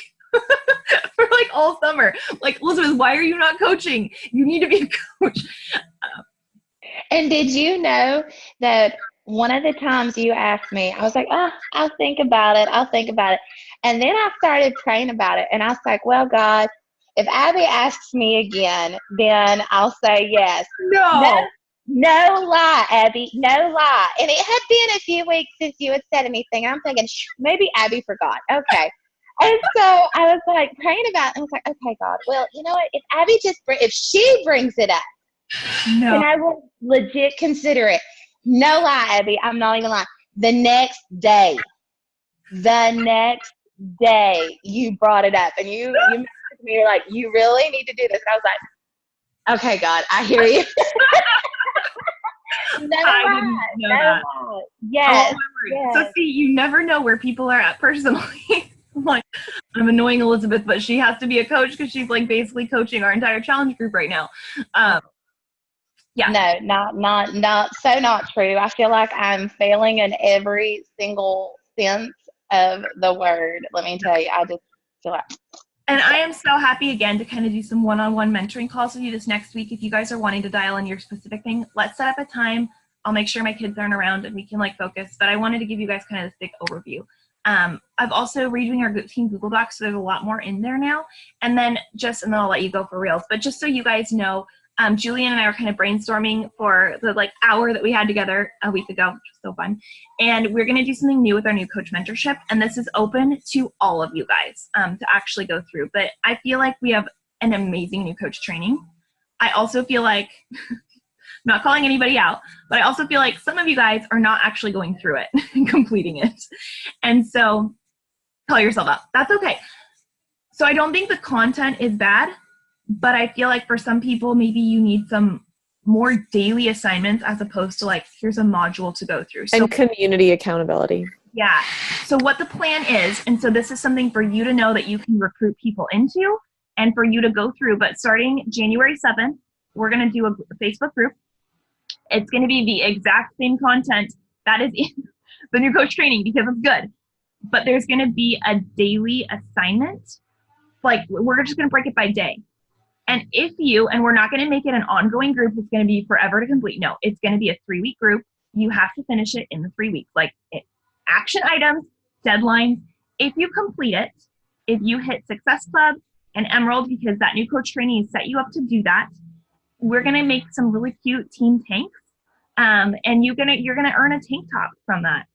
For like all summer. Like, Elizabeth, why are you not coaching? You need to be a coach. And did you know that one of the times you asked me, I was like, I'll think about it. And then I started praying about it. And I was like, well, God, if Abby asks me again, then I'll say yes. No lie, Abby. No lie. And it had been a few weeks since you had said anything. I'm thinking, maybe Abby forgot. Okay. And so I was like praying about it and I was like, okay, God, well, you know what? If Abby if she brings it up, then I will legit consider it. No lie, Abby. I'm not even lying. The next day, you brought it up and you messaged me. You're like, you really need to do this. And I was like, okay, God, I hear you. I didn't know that. Yes. Yes. So see, you never know where people are at personally. Like, I'm annoying Elizabeth, but she has to be a coach because she's like basically coaching our entire challenge group right now. Yeah. No, not true. I feel like I'm failing in every single sense of the word. Let me tell you, I just feel like. And I am so happy again to kind of do some one-on-one mentoring calls with you this next week. If you guys are wanting to dial in your specific thing, let's set up a time. I'll make sure my kids aren't around and we can like focus. But I wanted to give you guys kind of this big overview. I've also redoing our team Google Docs, so there's a lot more in there now. And then I'll let you go for reals. But just so you guys know, Julian and I were kind of brainstorming for the like hour that we had together a week ago, which was so fun. And we're going to do something new with our new coach mentorship. And this is open to all of you guys to actually go through. But I feel like we have an amazing new coach training. I also feel like, I'm not calling anybody out, but I also feel like some of you guys are not actually going through it and completing it. And so call yourself out. That's okay. So I don't think the content is bad, but I feel like for some people, maybe you need some more daily assignments as opposed to like, here's a module to go through. So, And community accountability. yeah. So what the plan is, and so this is something for you to know that you can recruit people into and for you to go through, but starting January 7th, we're going to do a Facebook group. It's going to be the exact same content that is in the new coach training because it's good. But there's going to be a daily assignment. Like, we're just going to break it by day. And if you, and we're not going to make it an ongoing group, it's going to be forever to complete. No, it's going to be a 3-week group. You have to finish it in the 3 weeks. Like, action items, deadlines. If you complete it, if you hit Success Club and Emerald, because that new coach training is set you up to do that, we're going to make some really cute team tanks. And you're going to earn a tank top from that,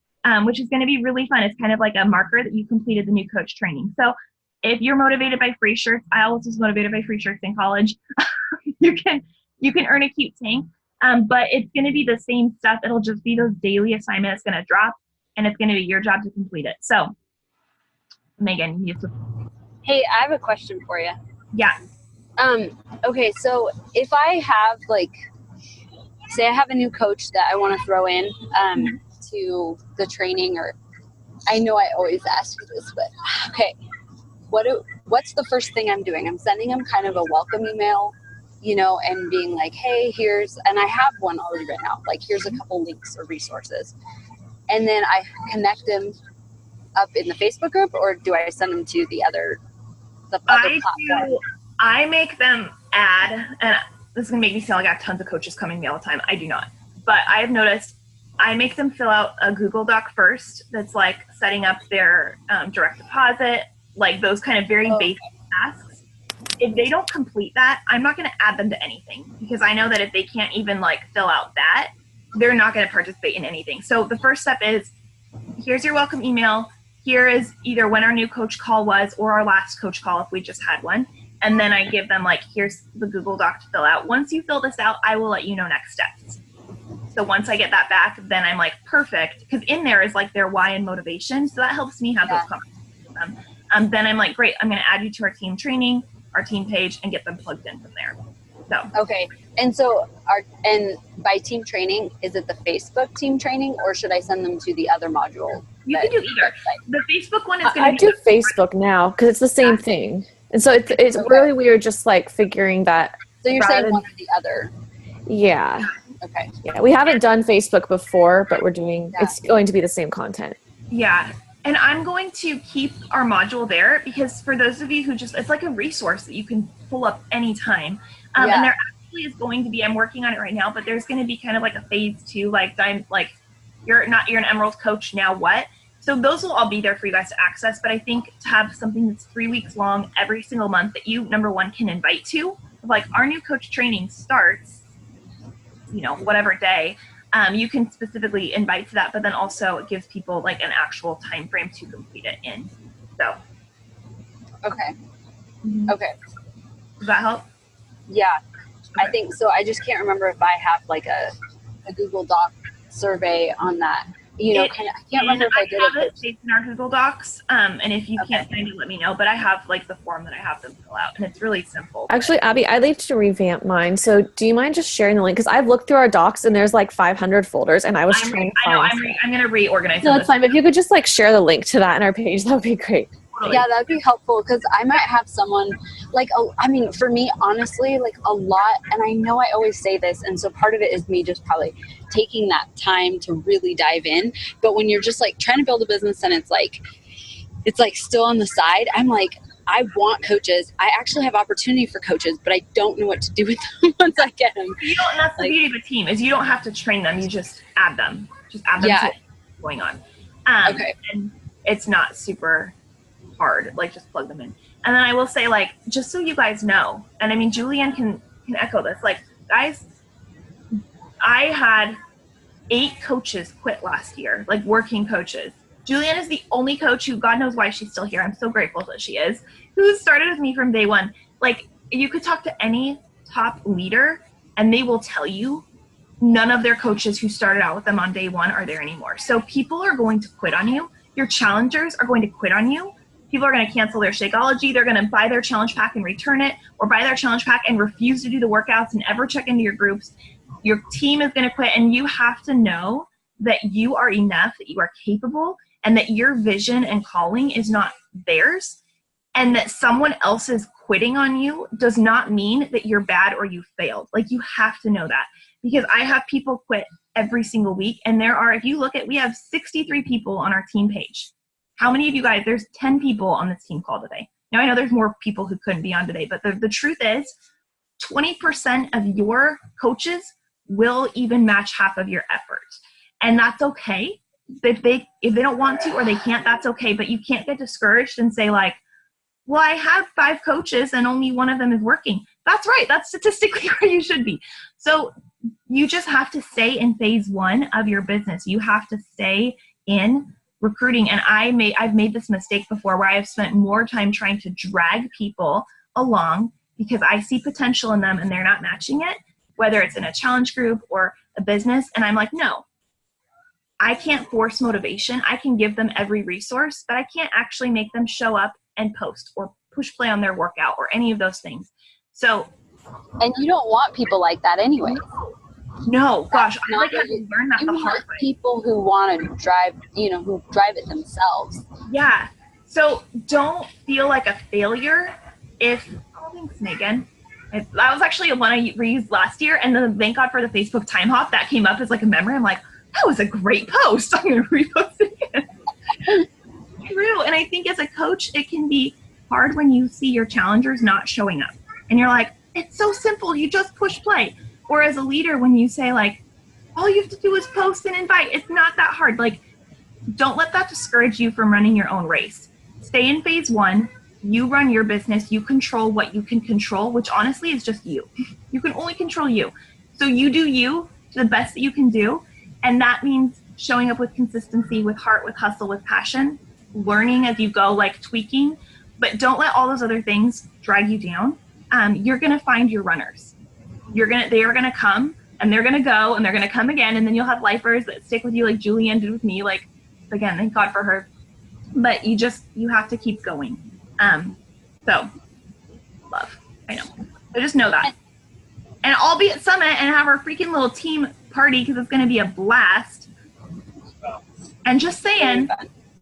which is going to be really fun. It's kind of like a marker that you completed the new coach training. So if you're motivated by free shirts, I always was motivated by free shirts in college. you can earn a cute tank, but it's going to be the same stuff. It'll just be those daily assignments going to drop, and it's going to be your job to complete it. So, Megan, you have to. Hey, I have a question for you. Yeah. Okay, so if I have say I have a new coach that I want to throw in to the training, or I know I always ask you this, but okay, what's the first thing I'm doing? I'm sending them kind of a welcome email, and being like, hey, and I have one already written out, like here's a couple links or resources. And then I connect them up in the Facebook group, or do I send them to the other platform? I make them add, and this is going to make me sound like I have tons of coaches coming to me all the time. I do not. But I have noticed I make them fill out a Google Doc first that's like setting up their direct deposit, like those kind of very basic tasks. If they don't complete that, I'm not going to add them to anything, because I know that if they can't even like fill out that, they're not going to participate in anything. So the first step is, here's your welcome email. Here is either when our new coach call was or our last coach call if we just had one. And then I give them like, here's the Google Doc to fill out. Once you fill this out, I will let you know next steps. So once I get that back, then I'm like, perfect. Because in there is like their why and motivation. So that helps me have those conversations with them. Then I'm like, great, I'm going to add you to our team training, our team page, and get them plugged in from there. So. Okay. And so and by team training, is it the Facebook team training, or should I send them to the other module? You can do either. The Facebook one is going to I do Facebook now because it's the same thing. And so it's really weird just like figuring that. So you're saying one or the other? Yeah. Okay. Yeah. We haven't done Facebook before, but it's going to be the same content. Yeah. And I'm going to keep our module there because for those of you who it's like a resource that you can pull up anytime. And there actually is going to be, I'm working on it right now, but there's going to be kind of like a phase 2, like you're an Emerald coach, now what? So those will all be there for you guys to access. But I think to have something that's 3 weeks long every single month that you, number one, can invite to, like our new coach training starts, whatever day, you can specifically invite to that, but then also it gives people like an actual time frame to complete it in. So. Okay. Mm-hmm. Okay. Does that help? Yeah, okay. I think so. I just can't remember if I have like a Google Doc survey on that. I can't remember if I did it. It's in our Google Docs, and if you can't find it, let me know. But I have like the form that I have them fill out, and it's really simple. Actually, Abby, I'd like to revamp mine. So do you mind just sharing the link? Because I've looked through our docs, and there's like 500 folders, and I was trying to find. I'm going to reorganize. No, it's fine. But if you could just like share the link to that in our page, that would be great. Totally. Yeah, that'd be helpful because I might have someone for me, honestly, like a lot, and I know I always say this, and so part of it is me just probably taking that time to really dive in. But when you're just like trying to build a business and it's like still on the side, I'm like, I want coaches. I actually have opportunity for coaches, but I don't know what to do with them once I get them. That's the beauty of a team is you don't have to train them. You just add them. Just add them to what's going on. Okay. And it's not super hard. Like just plug them in. And then I will say, like, just so you guys know, and I mean, Julianne can echo this. Like, guys, I had 8 coaches quit last year, like working coaches. Julianne is the only coach who, God knows why she's still here. I'm so grateful that she is, who started with me from day one. Like, you could talk to any top leader, and they will tell you none of their coaches who started out with them on day one are there anymore. So people are going to quit on you. Your challengers are going to quit on you. People are going to cancel their Shakeology. They're going to buy their challenge pack and return it, or buy their challenge pack and refuse to do the workouts and ever check into your groups. Your team is going to quit, and you have to know that you are enough, that you are capable, and that your vision and calling is not theirs, and that someone else is quitting on you does not mean that you're bad or you failed. Like, you have to know that, because I have people quit every single week, and there are, if you look at, we have 63 people on our team page. How many of you guys, there's 10 people on this team call today. Now, I know there's more people who couldn't be on today, but the truth is 20% of your coaches will even match half of your effort. And that's okay. If they don't want to or they can't, that's okay. But you can't get discouraged and say like, well, I have 5 coaches and only one of them is working. That's right. That's statistically where you should be. So you just have to stay in phase 1 of your business. You have to stay in recruiting. And I've made this mistake before, where I have spent more time trying to drag people along because I see potential in them and they're not matching it, whether it's in a challenge group or a business. And I'm like, no, I can't force motivation. I can give them every resource, but I can't actually make them show up and post or push play on their workout or any of those things. So, and you don't want people like that anyway. No, gosh, I like had to learn that You the want hard way. people who want to drive, who drive it themselves. Yeah. So don't feel like a failure if, oh, thanks, Megan. That was actually one I reused last year, and then thank God for the Facebook time hop that came up as like a memory. I'm like, that was a great post. I'm going to repost it again. True. And I think as a coach, it can be hard when you see your challengers not showing up. And you're like, it's so simple. You just push play. Or as a leader, when you say like, all you have to do is post and invite. It's not that hard. Like, don't let that discourage you from running your own race. Stay in phase 1. You run your business. You control what you can control, which honestly is just you. You can only control you. So you do you to the best that you can do. And that means showing up with consistency, with heart, with hustle, with passion, learning as you go, like tweaking. But don't let all those other things drag you down. You're going to find your runners. They are going to come, and they're going to go, and they're going to come again. And then you'll have lifers that stick with you like Julianne did with me. Like, again, thank God for her. But you have to keep going. So love, I know. So just know that. And I'll be at Summit and have our freaking little team party because it's going to be a blast. And just saying,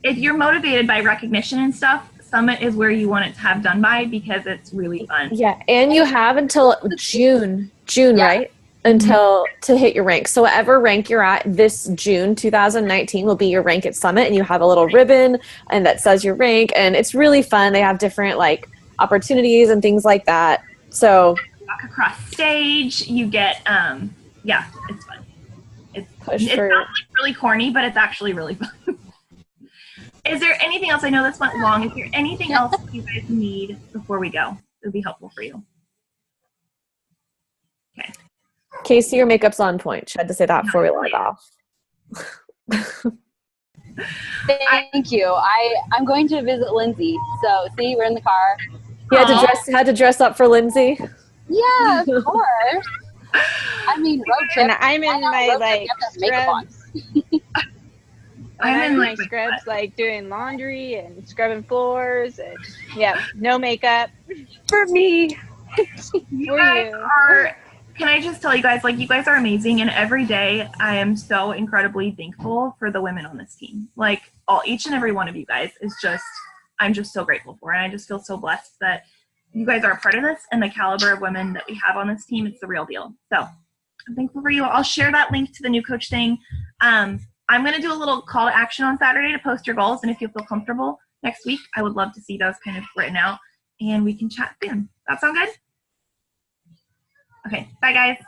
if you're motivated by recognition and stuff, Summit is where you want it to have done by, because it's really fun. Yeah, and you have until June, Yeah. right? Until to hit your rank. So whatever rank you're at this June 2019 will be your rank at Summit, and you have a little ribbon and that says your rank, and it's really fun. They have different like opportunities and things like that. So Walk across stage, you get yeah, it's fun. It's Push not for- like really corny, but it's actually really fun. Is there anything else? I know this went long. Is there anything else you guys need before we go? It would be helpful for you. Okay. Casey, your makeup's on point. She had to say that before we log off. Thank you. I'm going to visit Lindsay. So see, we're in the car. You had to dress up for Lindsay. Yeah, of course. I mean, road trip. And I'm in my like makeup on. scrubs. I'm in my like scrubs, like doing laundry and scrubbing floors, and yeah, no makeup For me. You for guys you. are, can I just tell you guys, like, you guys are amazing, and every day I am so incredibly thankful for the women on this team. Like, each and every one of you guys is just, I'm just so grateful for, and I just feel so blessed that you guys are a part of this, and the caliber of women that we have on this team, it's the real deal. So I'm thankful for you. I'll share that link to the new coach thing. I'm going to do a little call to action on Saturday to post your goals, and if you feel comfortable next week, I would love to see those kind of written out, and we can chat soon. That sound good? Okay, bye guys.